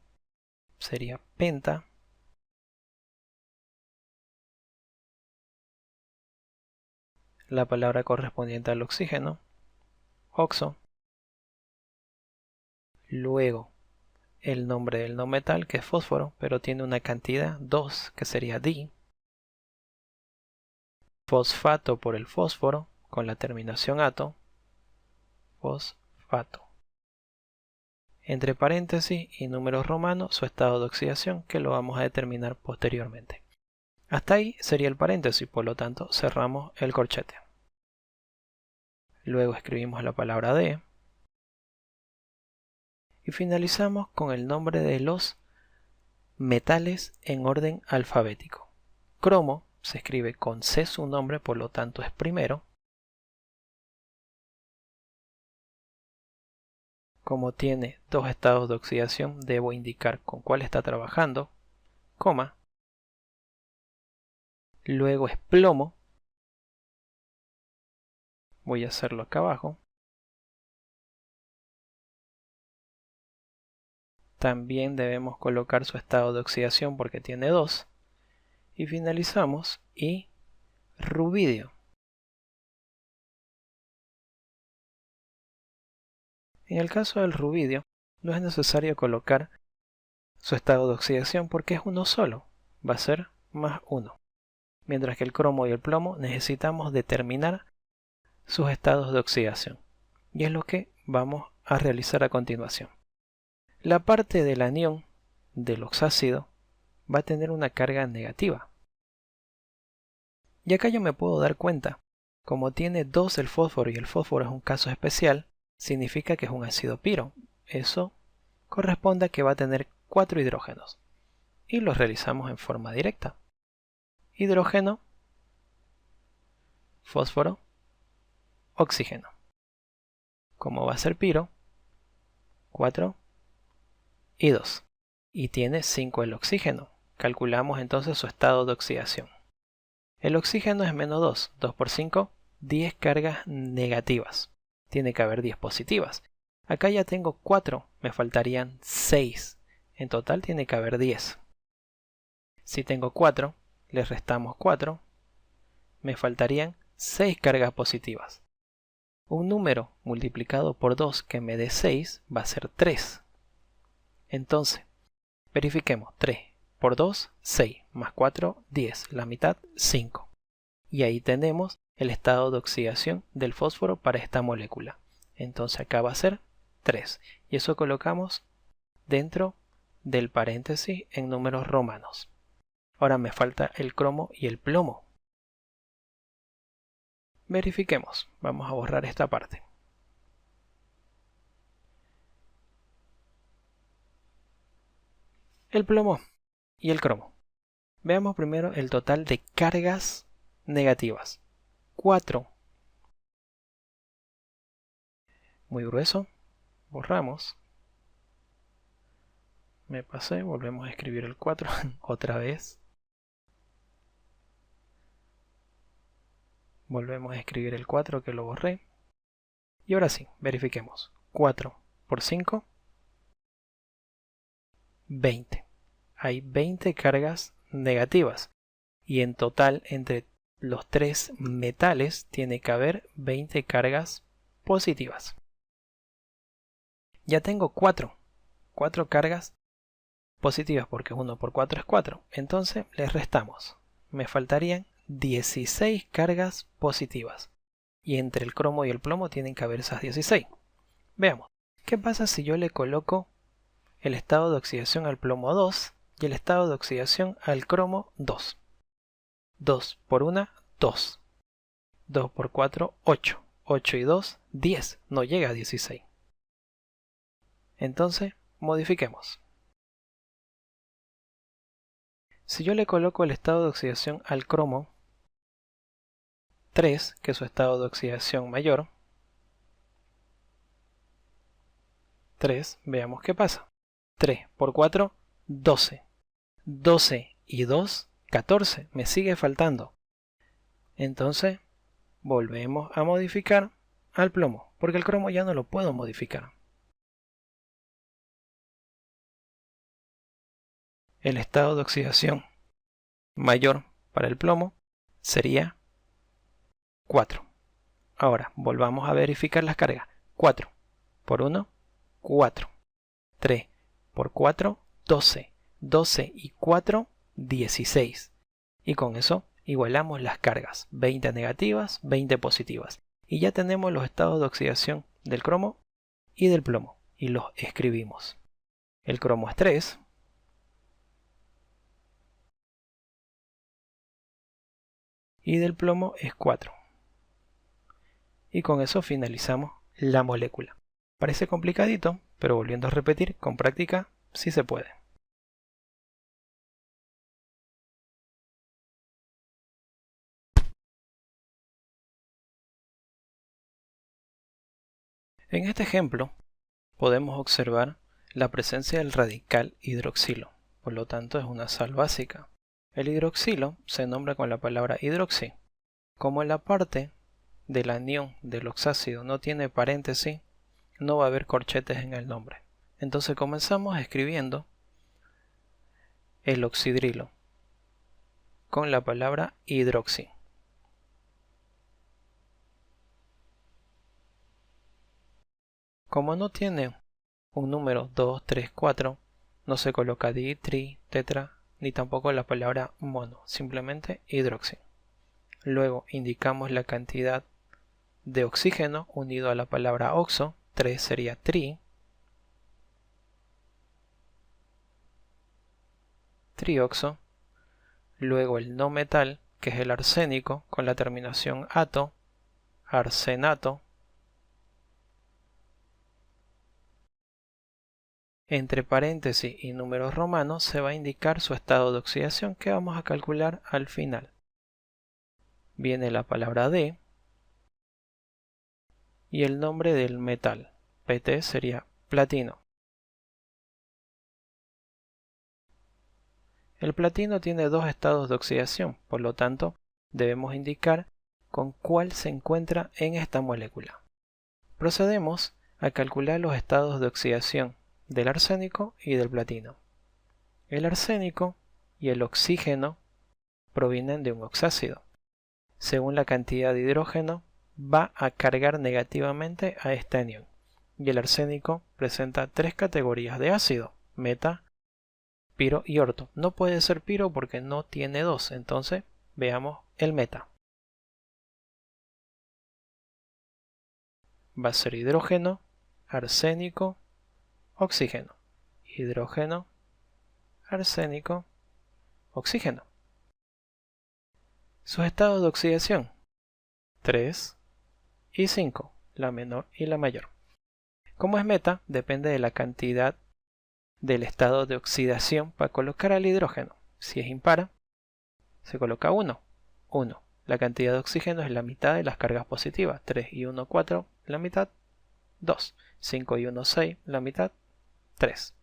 Sería penta. La palabra correspondiente al oxígeno, oxo. Luego el nombre del no metal, que es fósforo, pero tiene una cantidad 2, que sería di. Fosfato por el fósforo, con la terminación ato. Fosfato. Entre paréntesis y números romanos su estado de oxidación, que lo vamos a determinar posteriormente. Hasta ahí sería el paréntesis, por lo tanto cerramos el corchete. Luego escribimos la palabra de y finalizamos con el nombre de los metales en orden alfabético. Cromo se escribe con C su nombre, por lo tanto es primero. Como tiene 2 estados de oxidación, debo indicar con cuál está trabajando, coma. Luego es plomo. Voy a hacerlo acá abajo. También debemos colocar su estado de oxidación porque tiene 2. Y finalizamos y rubidio. En el caso del rubidio no es necesario colocar su estado de oxidación porque es uno solo. Va a ser más 1. Mientras que el cromo y el plomo necesitamos determinar sus estados de oxidación. Y es lo que vamos a realizar a continuación. La parte del anión del oxácido va a tener una carga negativa. Y acá yo me puedo dar cuenta, como tiene 2 el fósforo y el fósforo es un caso especial, significa que es un ácido piro. Eso corresponde a que va a tener 4 hidrógenos. Y los realizamos en forma directa. Hidrógeno, fósforo, oxígeno. Como va a ser piro, 4 y 2. Y tiene 5 el oxígeno. Calculamos entonces su estado de oxidación. El oxígeno es menos 2. 2 por 5, 10 cargas negativas. Tiene que haber 10 positivas. Acá ya tengo 4, me faltarían 6. En total tiene que haber 10. Si tengo 4, le restamos 4. Me faltarían 6 cargas positivas. Un número multiplicado por 2 que me dé 6 va a ser 3. Entonces, verifiquemos. 3 por 2, 6, más 4, 10. La mitad, 5. Y ahí tenemos el estado de oxidación del fósforo para esta molécula. Entonces acá va a ser 3. Y eso colocamos dentro del paréntesis en números romanos. Ahora me falta el cromo y el plomo. Verifiquemos. Vamos a borrar esta parte. El plomo y el cromo. Veamos primero el total de cargas negativas. 4. Muy grueso. Borramos. Me pasé. Volvemos a escribir el 4 otra vez. Volvemos a escribir el 4 que lo borré. Y ahora sí, verifiquemos. 4 por 5, 20. Hay 20 cargas negativas y en total entre los tres metales tiene que haber 20 cargas positivas. Ya tengo 4 cargas positivas porque 1 por 4 es 4. Entonces les restamos. Me faltarían 16 cargas positivas. Y entre el cromo y el plomo tienen que haber esas 16. Veamos. ¿Qué pasa si yo le coloco el estado de oxidación al plomo 2 y el estado de oxidación al cromo 2? 2 por 1, 2. 2 por 4, 8. 8 y 2, 10. No llega a 16. Entonces, modifiquemos. Si yo le coloco el estado de oxidación al cromo 3, que es su estado de oxidación mayor, 3, veamos qué pasa. 3 por 4, 12. 12 y 2, 14. Me sigue faltando. Entonces, volvemos a modificar al plomo, porque el cromo ya no lo puedo modificar. El estado de oxidación mayor para el plomo sería 4. Ahora, volvamos a verificar las cargas. 4 por 1, 4. 3 por 4, 12. 12 y 4, 16. Y con eso igualamos las cargas. 20 negativas, 20 positivas. Y ya tenemos los estados de oxidación del cromo y del plomo. Y los escribimos. El cromo es 3. Y del plomo es 4. Y con eso finalizamos la molécula. Parece complicadito, pero volviendo a repetir, con práctica sí se puede. En este ejemplo podemos observar la presencia del radical hidroxilo, por lo tanto es una sal básica. El hidroxilo se nombra con la palabra hidroxi. Como la parte del anión del oxácido no tiene paréntesis, no va a haber corchetes en el nombre. Entonces comenzamos escribiendo el oxidrilo con la palabra hidroxi. Como no tiene un número 2, 3, 4, no se coloca di, tri, tetra, ni tampoco la palabra mono, simplemente hidroxi. Luego indicamos la cantidad de oxígeno unido a la palabra oxo, 3 sería tri, trioxo. Luego el no metal, que es el arsénico, con la terminación ato, arsenato. Entre paréntesis y números romanos se va a indicar su estado de oxidación que vamos a calcular al final. Viene la palabra D y el nombre del metal. PT sería platino. El platino tiene dos estados de oxidación, por lo tanto debemos indicar con cuál se encuentra en esta molécula. Procedemos a calcular los estados de oxidación del arsénico y del platino. El arsénico y el oxígeno provienen de un oxácido. Según la cantidad de hidrógeno, va a cargar negativamente a este anión. Y el arsénico presenta tres categorías de ácido: meta, piro y orto. No puede ser piro porque no tiene dos, entonces veamos el meta. Va a ser hidrógeno, arsénico, oxígeno. Hidrógeno, arsénico, oxígeno. Sus estados de oxidación: 3 y 5, la menor y la mayor. Como es meta, depende de la cantidad del estado de oxidación para colocar al hidrógeno. Si es impar, se coloca 1. 1. La cantidad de oxígeno es la mitad de las cargas positivas. 3 y 1, 4, la mitad, 2. 5 y 1, 6, la mitad, 3.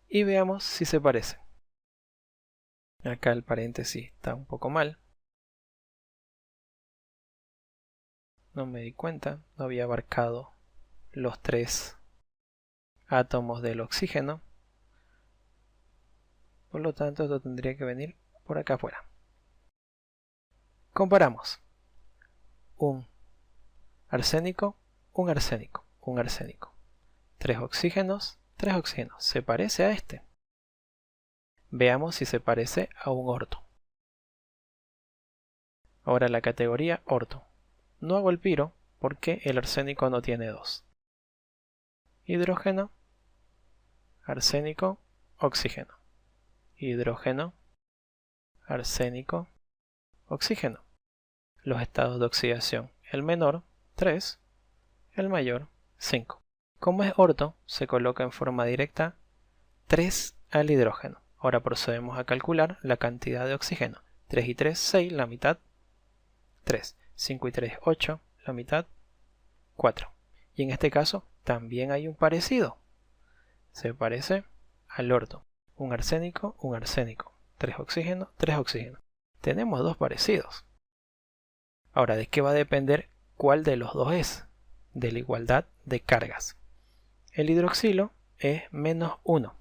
Y veamos si se parece. Acá el paréntesis está un poco mal. No me di cuenta, no había abarcado los tres átomos del oxígeno. Por lo tanto, esto tendría que venir por acá afuera. Comparamos. Un arsénico, un arsénico, un arsénico. 3 oxígenos, 3 oxígenos. ¿Se parece a este? Veamos si se parece a un orto. Ahora la categoría orto. No hago el piro porque el arsénico no tiene 2. Hidrógeno, arsénico, oxígeno. Hidrógeno, arsénico, oxígeno. Los estados de oxidación. El menor, 3. El mayor, 5. Como es orto, se coloca en forma directa 3 al hidrógeno. Ahora procedemos a calcular la cantidad de oxígeno. 3 y 3, 6, la mitad, 3. 5 y 3, 8, la mitad, 4. Y en este caso también hay un parecido. Se parece al orto. Un arsénico, 3 oxígenos, 3 oxígenos. Tenemos dos parecidos. Ahora, ¿de qué va a depender cuál de los dos es? De la igualdad de cargas. El hidroxilo es menos 1.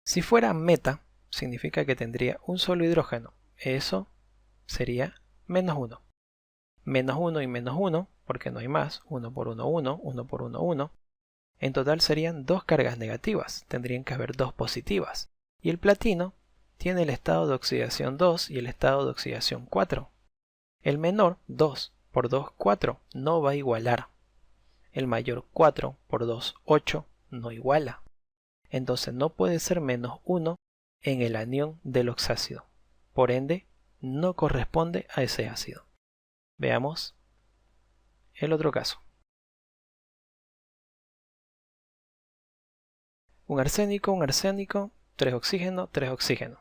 Si fuera meta, significa que tendría un solo hidrógeno. Eso sería menos 1. Menos 1 y menos 1, porque no hay más. 1 por 1, 1, 1 por 1, 1. En total serían 2 cargas negativas. Tendrían que haber 2 positivas. Y el platino tiene el estado de oxidación 2 y el estado de oxidación 4. El menor, 2 por 2, 4, no va a igualar. El mayor, 4 por 2, 8, no iguala. Entonces no puede ser menos 1 en el anión del oxácido. Por ende, no corresponde a ese ácido. Veamos el otro caso. Un arsénico, 3 oxígeno, 3 oxígeno.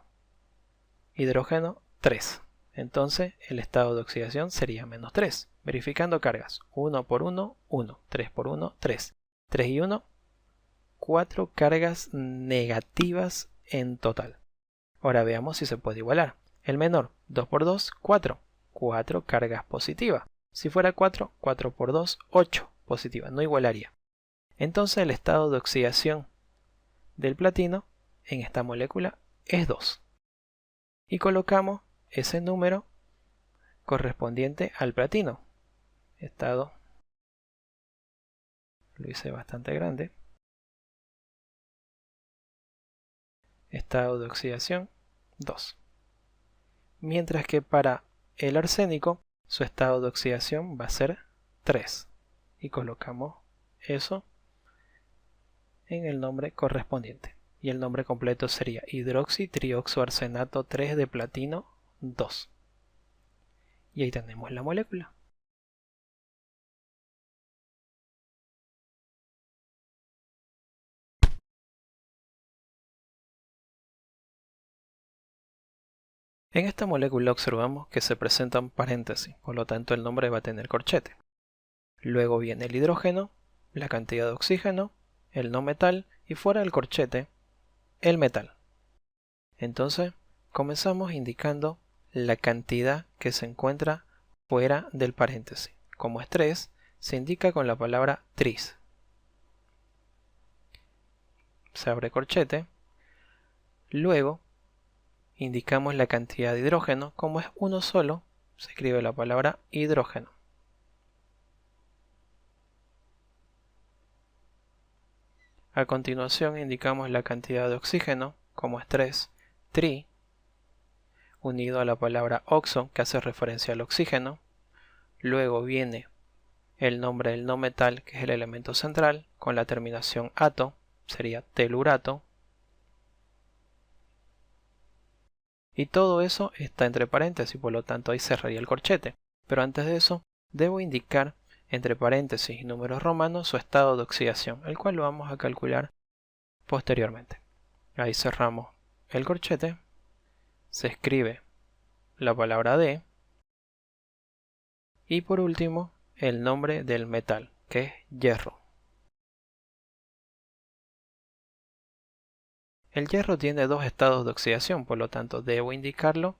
Hidrógeno, 3. Entonces el estado de oxidación sería menos 3. Verificando cargas. 1 por 1, 1. 3 por 1, 3. 3 y 1, 4 cargas negativas en total. Ahora veamos si se puede igualar. El menor, 2 por 2, 4. 4 cargas positivas. Si fuera 4, 4 por 2, 8 positivas. No igualaría. Entonces el estado de oxidación del platino en esta molécula es 2. Y colocamos ese número correspondiente al platino. Estado, lo hice bastante grande. Estado de oxidación 2. Mientras que para el arsénico su estado de oxidación va a ser 3. Y colocamos eso en el nombre correspondiente. Y el nombre completo sería hidroxitrioxoarsenato 3 de platino 2. Y ahí tenemos la molécula. En esta molécula observamos que se presentan paréntesis, por lo tanto el nombre va a tener corchete. Luego viene el hidrógeno, la cantidad de oxígeno, el no metal y fuera del corchete, el metal. Entonces comenzamos indicando la cantidad que se encuentra fuera del paréntesis. Como es 3, se indica con la palabra tris. Se abre corchete. Luego indicamos la cantidad de hidrógeno. Como es uno solo, se escribe la palabra hidrógeno. A continuación indicamos la cantidad de oxígeno. Como es 3, tri, unido a la palabra oxo, que hace referencia al oxígeno. Luego viene el nombre del no metal, que es el elemento central, con la terminación ato, sería telurato. Y todo eso está entre paréntesis, por lo tanto ahí cerraría el corchete. Pero antes de eso, debo indicar entre paréntesis y números romanos su estado de oxidación, el cual lo vamos a calcular posteriormente. Ahí cerramos el corchete, se escribe la palabra D y por último el nombre del metal, que es hierro. El hierro tiene dos estados de oxidación, por lo tanto debo indicarlo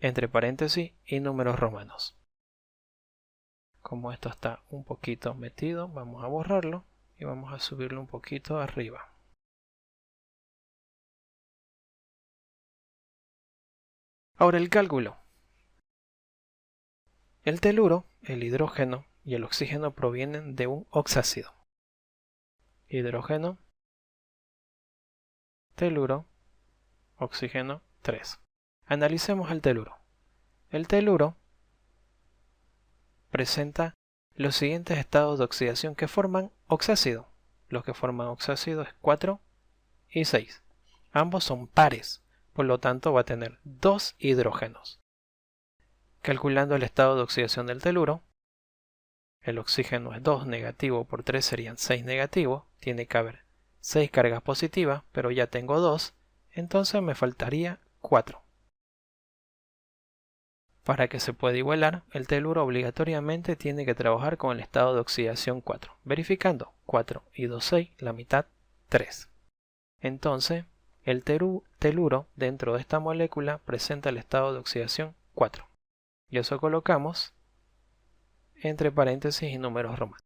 entre paréntesis y números romanos. Como esto está un poquito metido, vamos a borrarlo y vamos a subirlo un poquito arriba. Ahora el cálculo. El teluro, el hidrógeno y el oxígeno provienen de un oxácido. Hidrógeno, teluro, oxígeno 3. Analicemos el teluro. El teluro presenta los siguientes estados de oxidación que forman oxácido. Los que forman oxácido es 4 y 6. Ambos son pares, por lo tanto va a tener 2 hidrógenos. Calculando el estado de oxidación del teluro, el oxígeno es 2 negativo por 3 serían 6 negativo, tiene que haber 6 cargas positivas, pero ya tengo 2, entonces me faltaría 4. Para que se pueda igualar, el teluro obligatoriamente tiene que trabajar con el estado de oxidación 4, verificando 4 y 2, 6, la mitad 3. Entonces, el teluro dentro de esta molécula presenta el estado de oxidación 4. Y eso colocamos entre paréntesis y números romanos.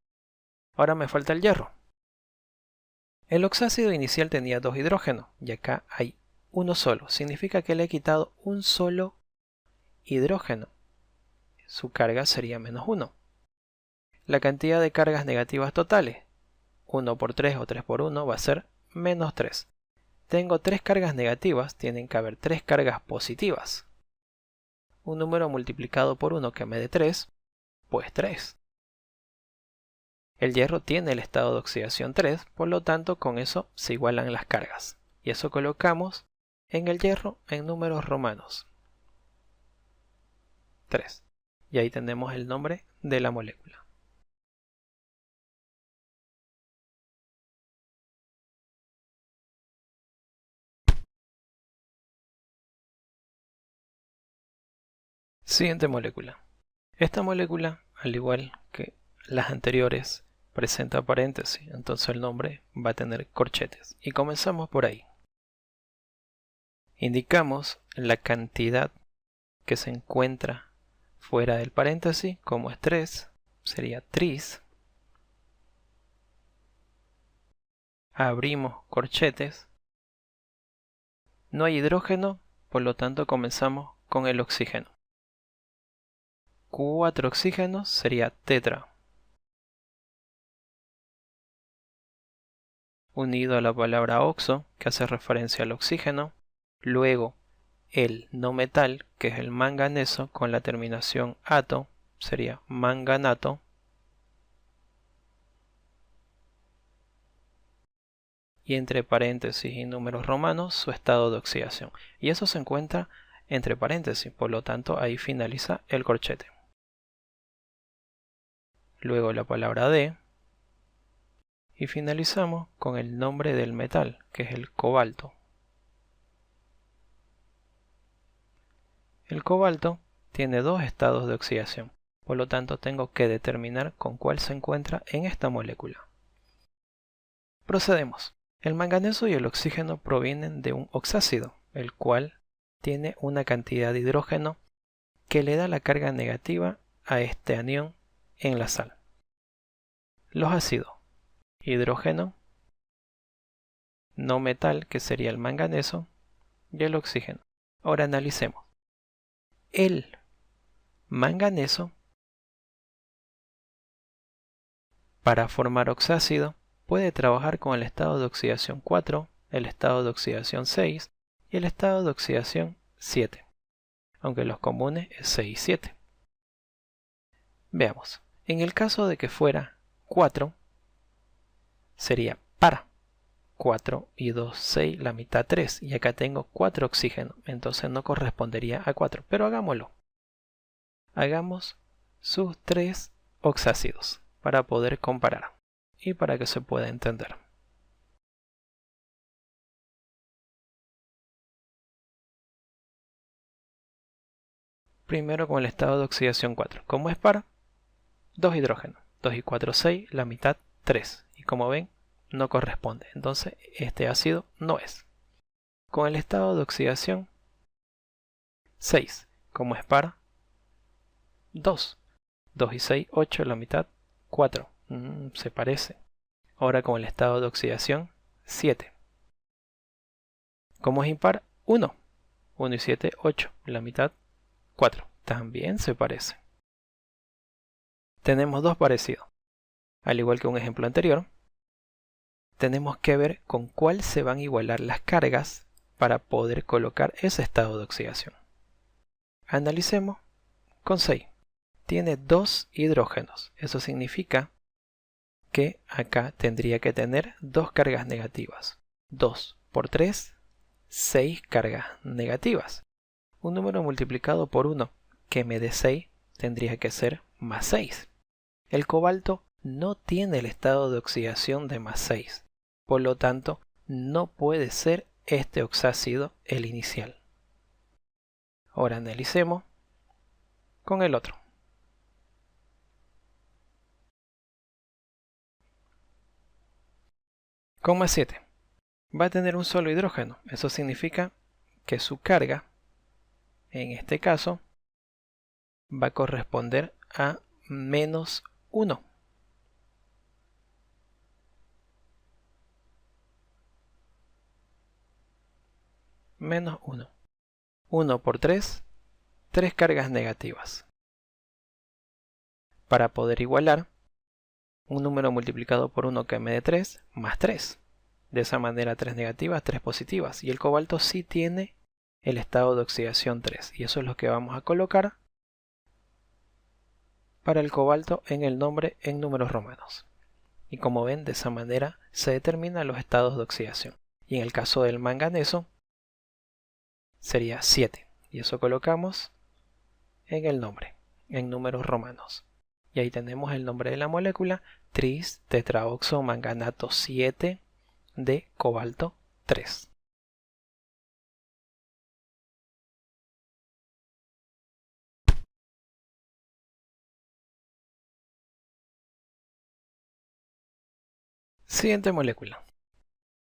Ahora me falta el hierro. El oxácido inicial tenía 2 hidrógenos y acá hay uno solo. Significa que le he quitado un solo hidrógeno. Su carga sería menos 1. La cantidad de cargas negativas totales, 1 por 3 o 3 por 1, va a ser menos 3. Tengo 3 cargas negativas, tienen que haber 3 cargas positivas. Un número multiplicado por 1 que me dé 3, pues 3. El hierro tiene el estado de oxidación 3, por lo tanto con eso se igualan las cargas. Y eso colocamos en el hierro en números romanos. 3. Y ahí tenemos el nombre de la molécula. Siguiente molécula. Esta molécula, al igual que las anteriores, presenta paréntesis, entonces el nombre va a tener corchetes. Y comenzamos por ahí. Indicamos la cantidad que se encuentra fuera del paréntesis, como es 3, sería tris. Abrimos corchetes. No hay hidrógeno, por lo tanto comenzamos con el oxígeno. 4 oxígenos sería tetra. Unido a la palabra oxo, que hace referencia al oxígeno. Luego el no metal, que es el manganeso, con la terminación ato, sería manganato. Y entre paréntesis y números romanos su estado de oxidación. Y eso se encuentra entre paréntesis, por lo tanto ahí finaliza el corchete. Luego la palabra de. Y finalizamos con el nombre del metal, que es el cobalto. El cobalto tiene 2 estados de oxidación, por lo tanto tengo que determinar con cuál se encuentra en esta molécula. Procedemos. El manganeso y el oxígeno provienen de un oxácido, el cual tiene una cantidad de hidrógeno que le da la carga negativa a este anión en la sal. Los ácidos: hidrógeno, no metal, que sería el manganeso, y el oxígeno. Ahora analicemos. El manganeso, para formar oxácido, puede trabajar con el estado de oxidación 4, el estado de oxidación 6 y el estado de oxidación 7, aunque los comunes es 6 y 7. Veamos, en el caso de que fuera 4, sería para 4 y 2, 6, la mitad 3, y acá tengo 4 oxígenos, entonces no correspondería a 4, pero hagámoslo. Hagamos sus 3 oxácidos para poder comparar y para que se pueda entender. Primero con el estado de oxidación 4, como es para 2 hidrógenos, 2 y 4, 6, la mitad 3, y como ven no corresponde, entonces este ácido no es. Con el estado de oxidación 6, como es para 2, 2 y 6, 8, la mitad, 4. Se parece. Ahora con el estado de oxidación, 7. Como es impar, 1. 1 y 7, 8, la mitad, 4. También se parece. Tenemos dos parecidos. Al igual que un ejemplo anterior, tenemos que ver con cuál se van a igualar las cargas para poder colocar ese estado de oxidación. Analicemos con 6. Tiene 2 hidrógenos. Eso significa que acá tendría que tener 2 cargas negativas. 2 por 3, 6 cargas negativas. Un número multiplicado por 1 que me dé 6 tendría que ser más 6. El cobalto no tiene el estado de oxidación de más 6. Por lo tanto, no puede ser este oxácido el inicial. Ahora analicemos con el otro. Con más 7. Va a tener un solo hidrógeno. Eso significa que su carga, en este caso, va a corresponder a menos 1. Menos 1. 1 por 3, 3 cargas negativas. Para poder igualar, un número multiplicado por 1 que me dé 3, más 3. De esa manera 3 negativas, 3 positivas. Y el cobalto sí tiene el estado de oxidación 3. Y eso es lo que vamos a colocar para el cobalto en el nombre en números romanos. Y como ven, de esa manera se determinan los estados de oxidación. Y en el caso del manganeso sería 7. Y eso colocamos en el nombre, en números romanos. Y ahí tenemos el nombre de la molécula, tris-tetraoxomanganato 7 de cobalto 3. Siguiente molécula.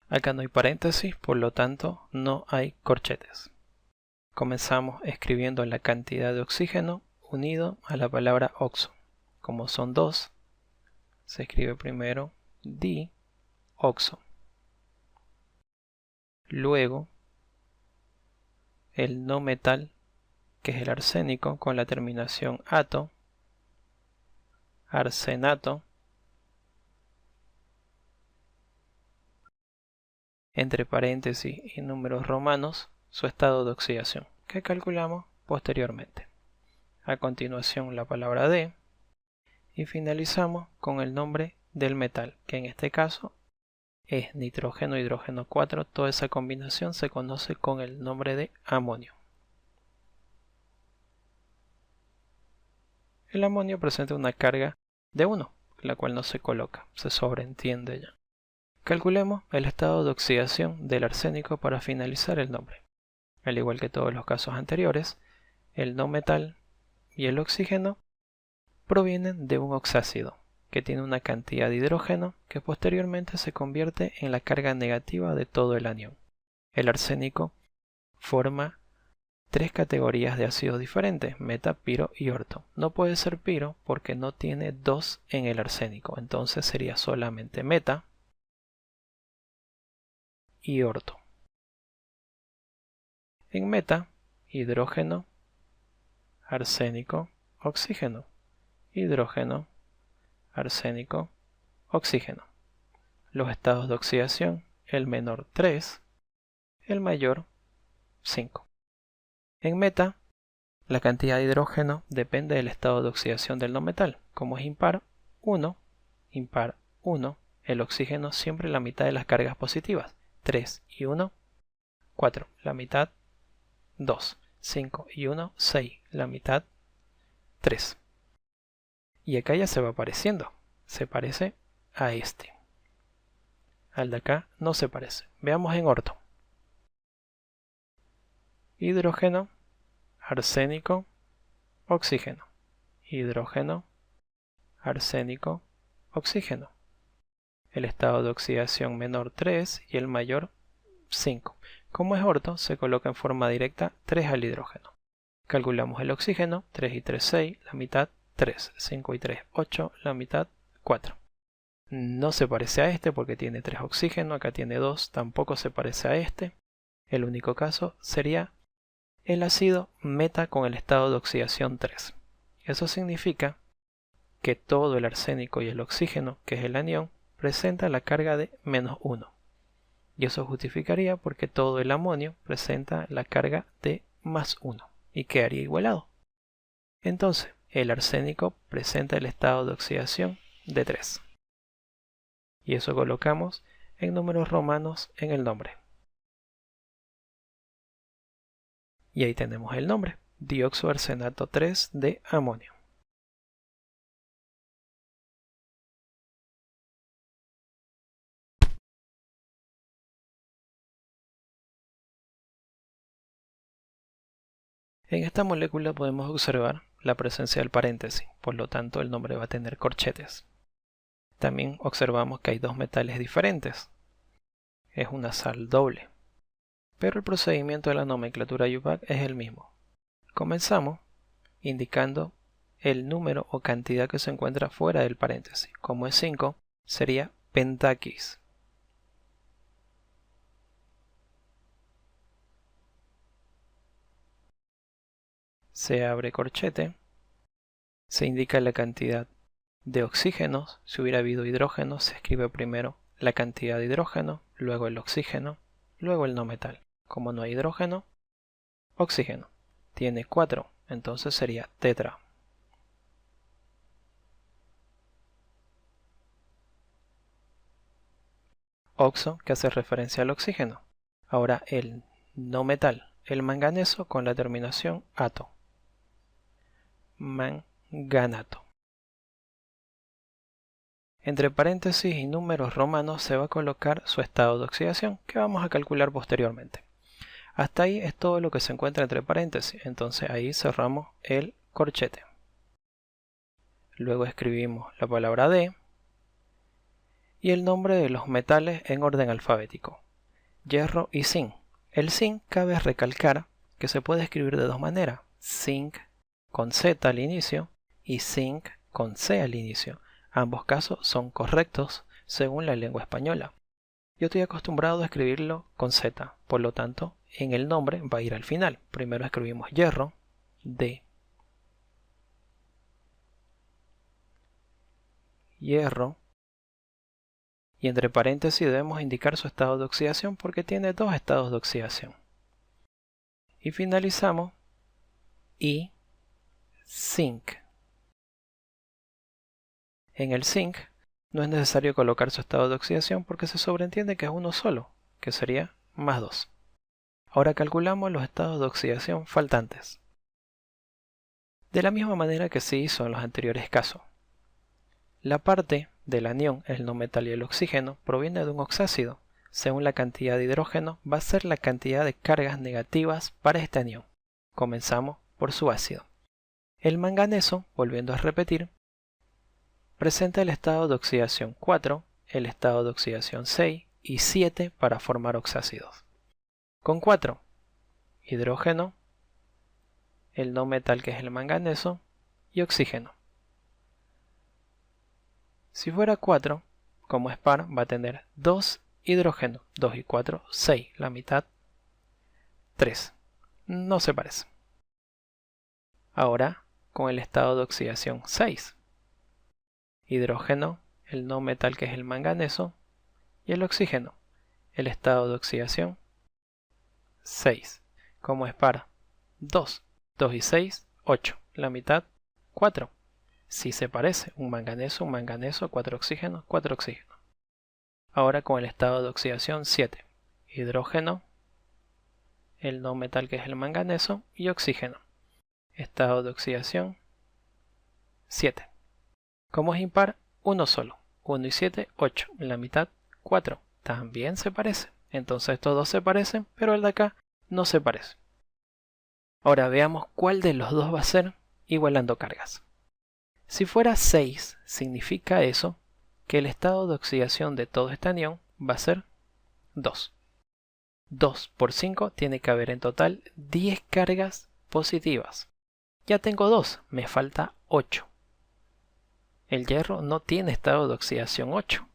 Acá no hay paréntesis, por lo tanto no hay corchetes. Comenzamos escribiendo la cantidad de oxígeno unido a la palabra oxo. Como son 2, se escribe primero di-oxo. Luego el no metal, que es el arsénico, con la terminación ato, arsenato, entre paréntesis y números romanos, su estado de oxidación, que calculamos posteriormente. A continuación la palabra D, y finalizamos con el nombre del metal, que en este caso es nitrógeno, hidrógeno 4. Toda esa combinación se conoce con el nombre de amonio. El amonio presenta una carga de 1, la cual no se coloca, se sobreentiende ya. Calculemos el estado de oxidación del arsénico para finalizar el nombre. Al igual que todos los casos anteriores, el no metal y el oxígeno provienen de un oxácido, que tiene una cantidad de hidrógeno que posteriormente se convierte en la carga negativa de todo el anión. El arsénico forma 3 categorías de ácidos diferentes, meta, piro y orto. No puede ser piro porque no tiene 2 en el arsénico, entonces sería solamente meta y orto. En meta, hidrógeno, arsénico, oxígeno, hidrógeno, arsénico, oxígeno. Los estados de oxidación, el menor 3, el mayor 5. En meta, la cantidad de hidrógeno depende del estado de oxidación del no metal. Como es impar 1, impar 1, el oxígeno siempre la mitad de las cargas positivas. 3 y 1, 4, la mitad 2, 5 y 1, 6, la mitad 3. Y acá ya se va apareciendo, se parece a este. Al de acá no se parece. Veamos en orto. Hidrógeno, arsénico, oxígeno. Hidrógeno, arsénico, oxígeno. El estado de oxidación menor 3 y el mayor 5. Como es orto, se coloca en forma directa 3 al hidrógeno. Calculamos el oxígeno, 3 y 3, 6, la mitad 3. 5 y 3, 8, la mitad, 4. No se parece a este porque tiene 3 oxígenos, acá tiene 2, tampoco se parece a este. El único caso sería el ácido meta con el estado de oxidación 3. Eso significa que todo el arsénico y el oxígeno, que es el anión, presenta la carga de -1. Y eso justificaría porque todo el amonio presenta la carga de +1 y quedaría igualado. Entonces, el arsénico presenta el estado de oxidación de 3. Y eso colocamos en números romanos en el nombre. Y ahí tenemos el nombre, dioxoarsenato 3 de amonio. En esta molécula podemos observar la presencia del paréntesis, por lo tanto el nombre va a tener corchetes. También observamos que hay dos metales diferentes. Es una sal doble. Pero el procedimiento de la nomenclatura UPAC es el mismo. Comenzamos indicando el número o cantidad que se encuentra fuera del paréntesis. Como es 5, sería pentaquis. Se abre corchete, se indica la cantidad de oxígenos. Si hubiera habido hidrógeno, se escribe primero la cantidad de hidrógeno, luego el oxígeno, luego el no metal. Como no hay hidrógeno, oxígeno. Tiene 4, entonces sería tetra. Oxo, que hace referencia al oxígeno. Ahora el no metal, el manganeso con la terminación ato. Manganato. Entre paréntesis y números romanos se va a colocar su estado de oxidación, que vamos a calcular posteriormente. Hasta ahí es todo lo que se encuentra entre paréntesis, entonces ahí cerramos el corchete. Luego escribimos la palabra D y el nombre de los metales en orden alfabético. Hierro y zinc. El zinc cabe recalcar que se puede escribir de dos maneras, zinc con Z al inicio y zinc con C al inicio. Ambos casos son correctos según la lengua española. Yo estoy acostumbrado a escribirlo con Z, por lo tanto en el nombre va a ir al final. Primero escribimos hierro, D, hierro, y entre paréntesis debemos indicar su estado de oxidación porque tiene dos estados de oxidación. Y finalizamos y zinc. En el zinc no es necesario colocar su estado de oxidación porque se sobreentiende que es uno solo, que sería +2. Ahora calculamos los estados de oxidación faltantes. De la misma manera que se hizo en los anteriores casos. La parte del anión, el no metal y el oxígeno, proviene de un oxácido. Según la cantidad de hidrógeno, va a ser la cantidad de cargas negativas para este anión. Comenzamos por su ácido. El manganeso, volviendo a repetir, presenta el estado de oxidación 4, el estado de oxidación 6 y 7 para formar oxácidos. Con 4, hidrógeno, el no metal que es el manganeso y oxígeno. Si fuera 4, como es par, va a tener 2 hidrógeno, 2 y 4, 6, la mitad, 3. No se parece. Ahora con el estado de oxidación 6. Hidrógeno, el no metal que es el manganeso, y el oxígeno, el estado de oxidación 6. Como es par, 2. 2 y 6, 8. La mitad, 4. Sí se parece, un manganeso, 4 oxígenos, 4 oxígenos. Ahora con el estado de oxidación 7. Hidrógeno, el no metal que es el manganeso, y oxígeno. Estado de oxidación 7. Como es impar, uno solo. 1 y 7, 8. La mitad, 4. También se parece. Entonces estos dos se parecen, pero el de acá no se parece. Ahora veamos cuál de los dos va a ser igualando cargas. Si fuera 6, significa eso que el estado de oxidación de todo este anión va a ser 2. 2 por 5 tiene que haber en total 10 cargas positivas. Ya tengo 2, me falta 8. El hierro no tiene estado de oxidación 8,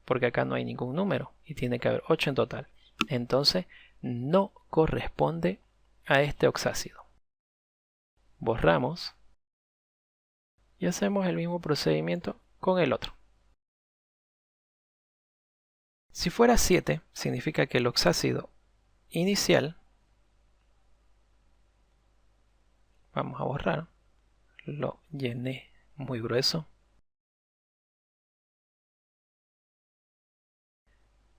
porque acá no hay ningún número y tiene que haber 8 en total. Entonces no corresponde a este oxácido. Borramos y hacemos el mismo procedimiento con el otro. Si fuera 7, significa que el oxácido inicial, vamos a borrar, lo llené muy grueso.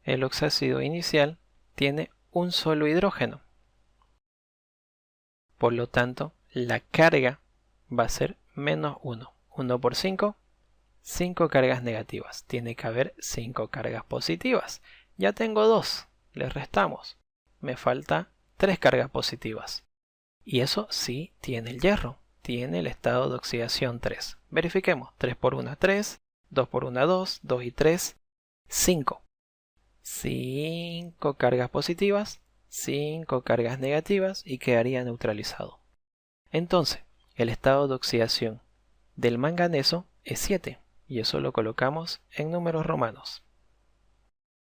El oxácido inicial tiene un solo hidrógeno. Por lo tanto, la carga va a ser menos 1. 1 por 5, 5 cargas negativas. Tiene que haber 5 cargas positivas. Ya tengo 2, le restamos. Me falta 3 cargas positivas. Y eso sí tiene el hierro. Tiene el estado de oxidación 3. Verifiquemos. 3 por 1, 3. 2 por 1, 2. 2 y 3, 5. 5 cargas positivas, 5 cargas negativas y quedaría neutralizado. Entonces, el estado de oxidación del manganeso es 7 y eso lo colocamos en números romanos.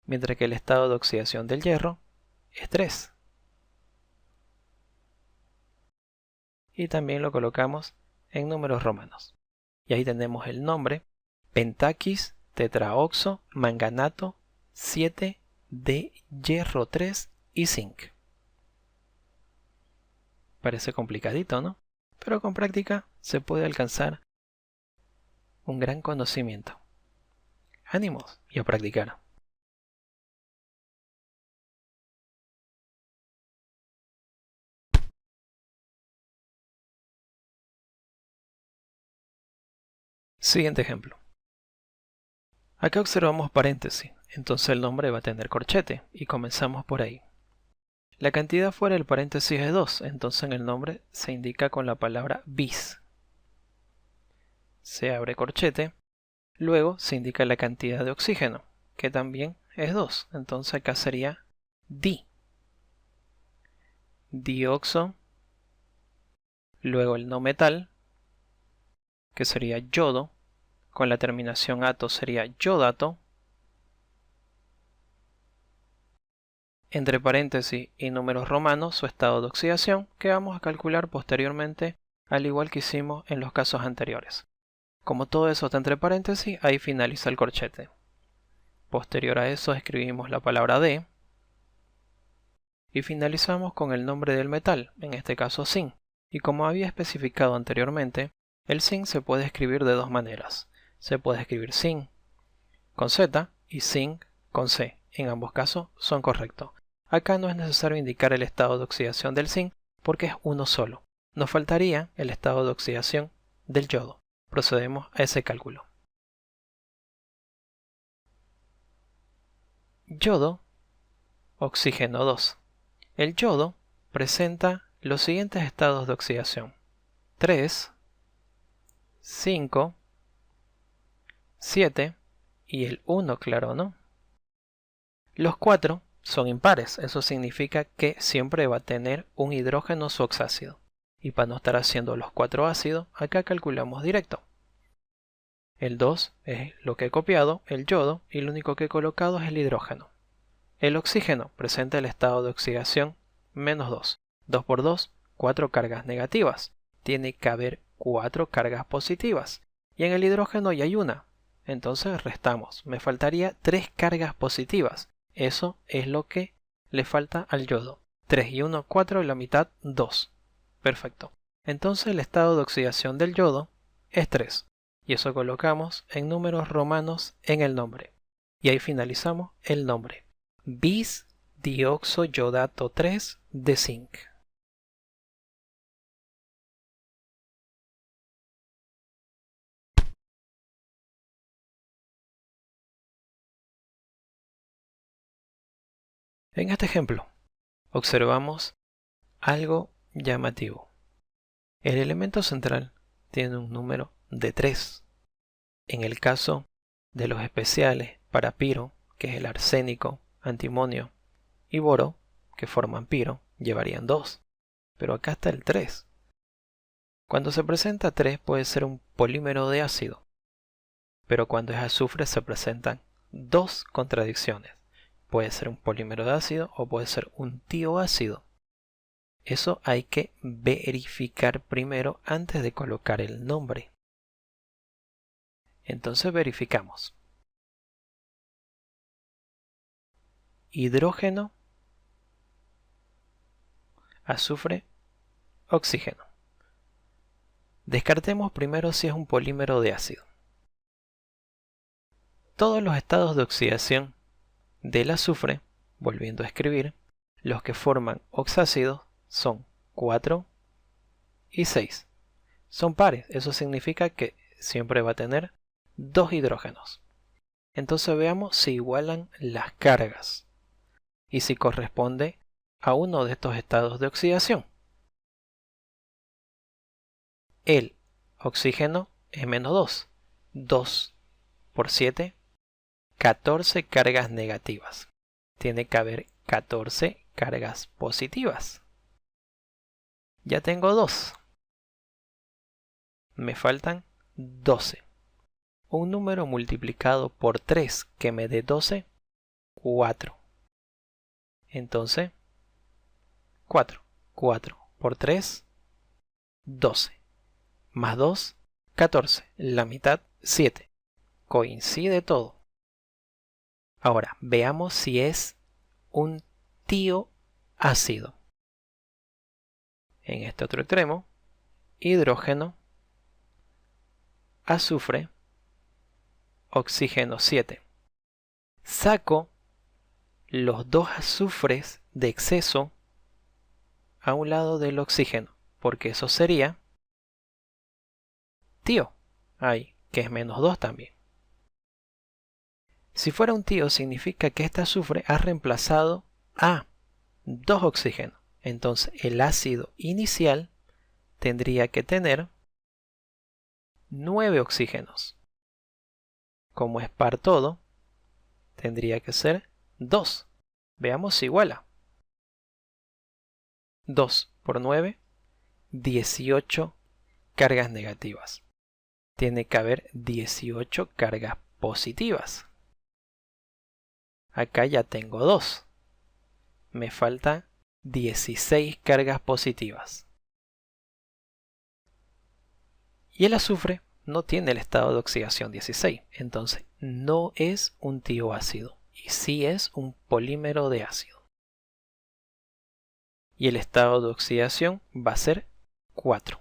Mientras que el estado de oxidación del hierro es 3. Y también lo colocamos en números romanos. Y ahí tenemos el nombre: pentaquis tetraoxo manganato 7 de hierro 3 y zinc. Parece complicadito, ¿no? Pero con práctica se puede alcanzar un gran conocimiento. ¡Ánimos! Y a practicar. Siguiente ejemplo. Acá observamos paréntesis, entonces el nombre va a tener corchete y comenzamos por ahí. La cantidad fuera del paréntesis es 2, entonces en el nombre se indica con la palabra bis. Se abre corchete, luego se indica la cantidad de oxígeno, que también es 2, entonces acá sería di. Dioxo, luego el no metal, que sería yodo, con la terminación ato sería yodato, entre paréntesis y números romanos su estado de oxidación, que vamos a calcular posteriormente al igual que hicimos en los casos anteriores. Como todo eso está entre paréntesis, ahí finaliza el corchete. Posterior a eso escribimos la palabra D y finalizamos con el nombre del metal, en este caso zinc. Y como había especificado anteriormente, el zinc se puede escribir de dos maneras. Se puede escribir zinc con Z y zinc con C. En ambos casos son correctos. Acá no es necesario indicar el estado de oxidación del zinc porque es uno solo. Nos faltaría el estado de oxidación del yodo. Procedemos a ese cálculo. Yodo, oxígeno 2. El yodo presenta los siguientes estados de oxidación: 3, 5, 7 y el 1, claro, ¿no? Los 4 son impares, eso significa que siempre va a tener un hidrógeno su oxácido. Y para no estar haciendo los 4 ácidos, acá calculamos directo. El 2 es lo que he copiado, el yodo, y lo único que he colocado es el hidrógeno. El oxígeno presenta el estado de oxidación menos 2. 2 por 2, 4 cargas negativas. Tiene que haber 4 cargas positivas. Y en el hidrógeno ya hay una. Entonces restamos. Me faltaría 3 cargas positivas. Eso es lo que le falta al yodo. 3 y 1, 4 y la mitad, 2. Perfecto. Entonces el estado de oxidación del yodo es 3. Y eso colocamos en números romanos en el nombre. Y ahí finalizamos el nombre: bis dioxoyodato 3 de zinc. En este ejemplo, observamos algo llamativo. El elemento central tiene un número de 3. En el caso de los especiales para piro, que es el arsénico, antimonio y boro, que forman piro, llevarían 2. Pero acá está el 3. Cuando se presenta 3 puede ser un polímero de ácido. pero cuando es azufre se presentan dos contradicciones. Puede ser un polímero de ácido o puede ser un tioácido. Eso hay que verificar primero antes de colocar el nombre. Entonces verificamos. Hidrógeno, azufre, oxígeno. Descartemos primero si es un polímero de ácido. Todos los estados de oxidación del azufre, volviendo a escribir, los que forman oxácidos son 4 y 6. Son pares, eso significa que siempre va a tener dos hidrógenos. Entonces veamos si igualan las cargas y si corresponde a uno de estos estados de oxidación. El oxígeno es menos 2. 2 por 7, 14 cargas negativas. Tiene que haber 14 cargas positivas. Ya tengo 2. Me faltan 12. Un número multiplicado por 3 que me dé 12, 4. Entonces, 4. 4 por 3, 12. Más 2, 14. La mitad, 7. Coincide todo. Ahora, veamos si es un tioácido. En este otro extremo, hidrógeno, azufre, oxígeno 7. Saco los dos azufres de exceso a un lado del oxígeno, porque eso sería tio, ahí, que es menos 2 también. Si fuera un tio, significa que este azufre ha reemplazado a dos oxígenos. Entonces el ácido inicial tendría que tener 9 oxígenos. Como es par todo, tendría que ser 2. Veamos si iguala. 2 por 9, 18 cargas negativas. Tiene que haber 18 cargas positivas. Acá ya tengo 2. Me faltan 16 cargas positivas. Y el azufre no tiene el estado de oxidación 16, entonces no es un tioácido y sí es un polímero de ácido. Y el estado de oxidación va a ser 4.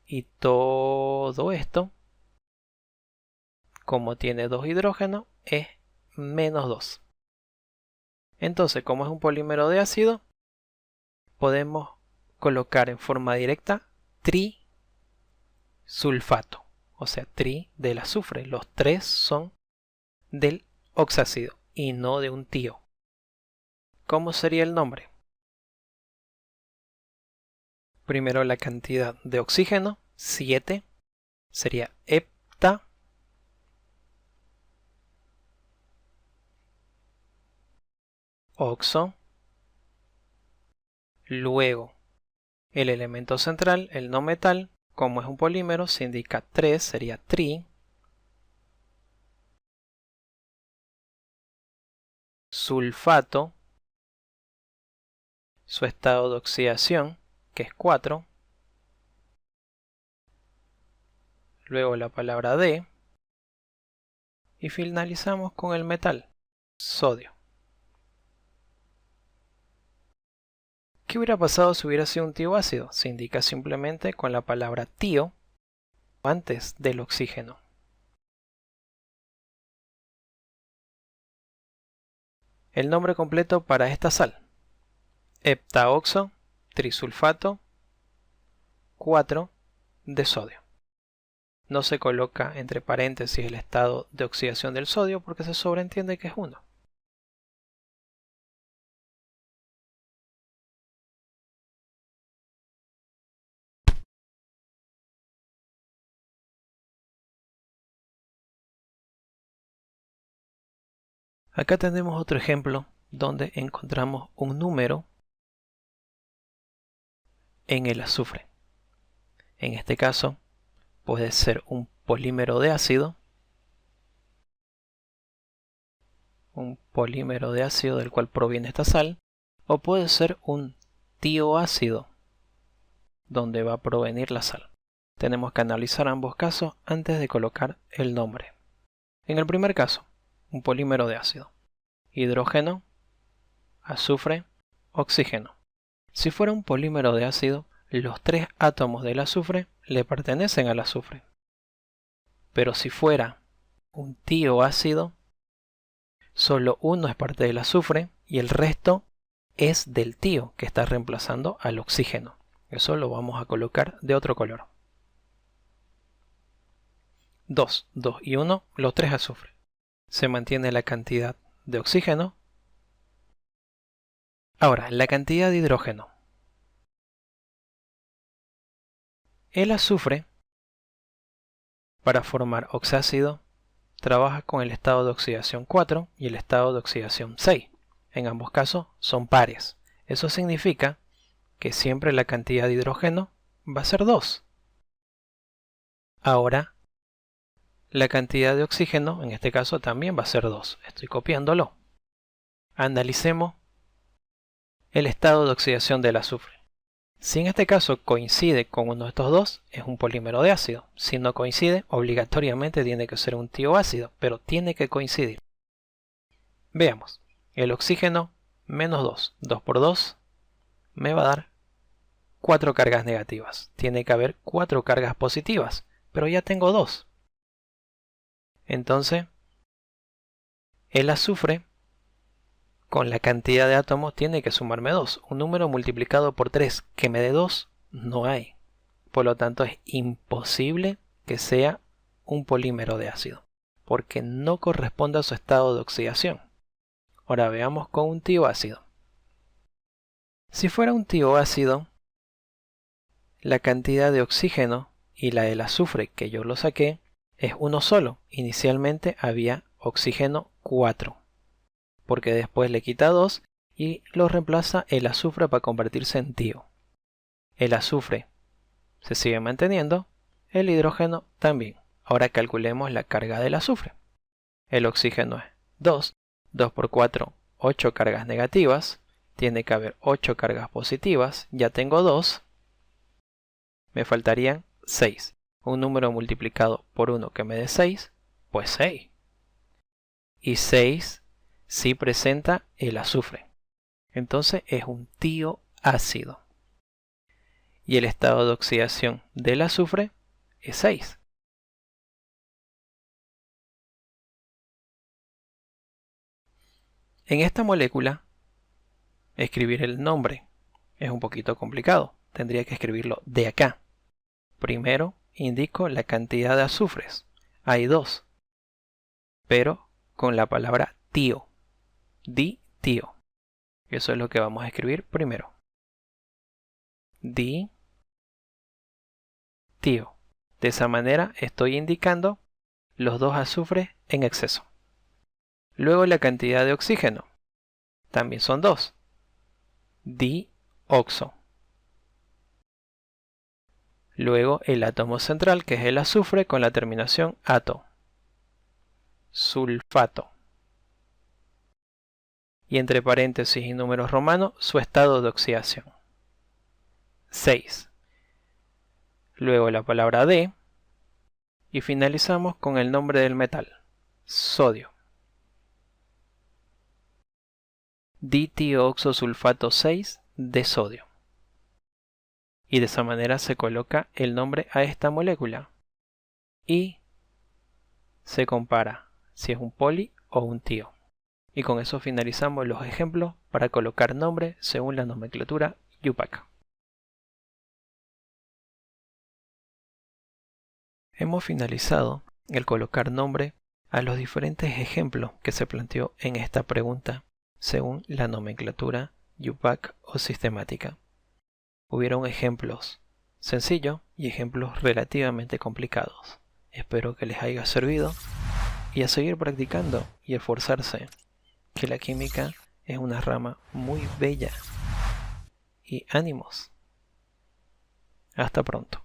Y todo esto, como tiene dos hidrógenos, es menos 2. Entonces, como es un polímero de ácido, podemos colocar en forma directa trisulfato, o sea, tri del azufre. Los tres son del oxácido y no de un tio. ¿Cómo sería el nombre? Primero la cantidad de oxígeno, 7, sería hepta. Oxo. Luego, el elemento central, el no metal, como es un polímero, se indica 3, sería tri. Sulfato, su estado de oxidación, que es 4. Luego la palabra D. Y finalizamos con el metal, sodio. ¿Qué hubiera pasado si hubiera sido un tioácido? Se indica simplemente con la palabra tio antes del oxígeno. El nombre completo para esta sal: heptaoxo trisulfato 4 de sodio. No se coloca entre paréntesis el estado de oxidación del sodio porque se sobreentiende que es 1. Acá tenemos otro ejemplo donde encontramos un número en el azufre. En este caso puede ser un polímero de ácido, del cual proviene esta sal, o puede ser un tioácido, donde va a provenir la sal. Tenemos que analizar ambos casos antes de colocar el nombre. En el primer caso, un polímero de ácido, hidrógeno, azufre, oxígeno. Si fuera un polímero de ácido, los 3 átomos del azufre le pertenecen al azufre. Pero si fuera un tioácido, solo uno es parte del azufre y el resto es del tio, que está reemplazando al oxígeno. Eso lo vamos a colocar de otro color. 2 y 1, los 3 azufre. Se mantiene la cantidad de oxígeno. Ahora, la cantidad de hidrógeno. El azufre, para formar oxácido, trabaja con el estado de oxidación 4 y el estado de oxidación 6. En ambos casos son pares. Eso significa que siempre la cantidad de hidrógeno va a ser 2. Ahora, la cantidad de oxígeno, en este caso, también va a ser 2. Estoy copiándolo. Analicemos el estado de oxidación del azufre. Si en este caso coincide con uno de estos dos, es un polímero de ácido. Si no coincide, obligatoriamente tiene que ser un tioácido, pero tiene que coincidir. Veamos. El oxígeno menos 2. 2 por 2 me va a dar 4 cargas negativas. Tiene que haber 4 cargas positivas, pero ya tengo 2. Entonces, el azufre con la cantidad de átomos tiene que sumarme 2. Un número multiplicado por 3 que me dé 2 no hay. Por lo tanto, es imposible que sea un polímero de ácido, porque no corresponde a su estado de oxidación. Ahora veamos con un tioácido. Si fuera un tioácido, la cantidad de oxígeno y la del azufre que yo lo saqué es uno solo. Inicialmente había oxígeno 4. Porque después le quita 2 y lo reemplaza el azufre para convertirse en tio. El azufre se sigue manteniendo, el hidrógeno también. Ahora calculemos la carga del azufre. El oxígeno es 2, 2 por 4, 8 cargas negativas. Tiene que haber 8 cargas positivas, ya tengo 2. Me faltarían 6. Un número multiplicado por 1 que me dé 6, pues 6. Y 6 sí presenta el azufre. Entonces es un tioácido. Y el estado de oxidación del azufre es 6. En esta molécula, escribir el nombre es un poquito complicado. Tendría que escribirlo de acá. Primero indico la cantidad de azufres. Hay 2. Pero con la palabra tio. Ditio. Eso es lo que vamos a escribir primero. Ditio. De esa manera estoy indicando los 2 azufres en exceso. Luego la cantidad de oxígeno. También son 2. Dioxo. Luego el átomo central, que es el azufre con la terminación ato. Sulfato. Y entre paréntesis y números romanos, su estado de oxidación. 6. Luego la palabra D. Y finalizamos con el nombre del metal. Sodio. Ditioxosulfato 6 de sodio. Y de esa manera se coloca el nombre a esta molécula. Y se compara si es un poli o un tio. Y con eso finalizamos los ejemplos para colocar nombre según la nomenclatura IUPAC. Hemos finalizado el colocar nombre a los diferentes ejemplos que se planteó en esta pregunta según la nomenclatura IUPAC o sistemática. Hubieron ejemplos sencillos y ejemplos relativamente complicados. Espero que les haya servido y a seguir practicando y esforzarse, que la química es una rama muy bella. Y ánimos. Hasta pronto.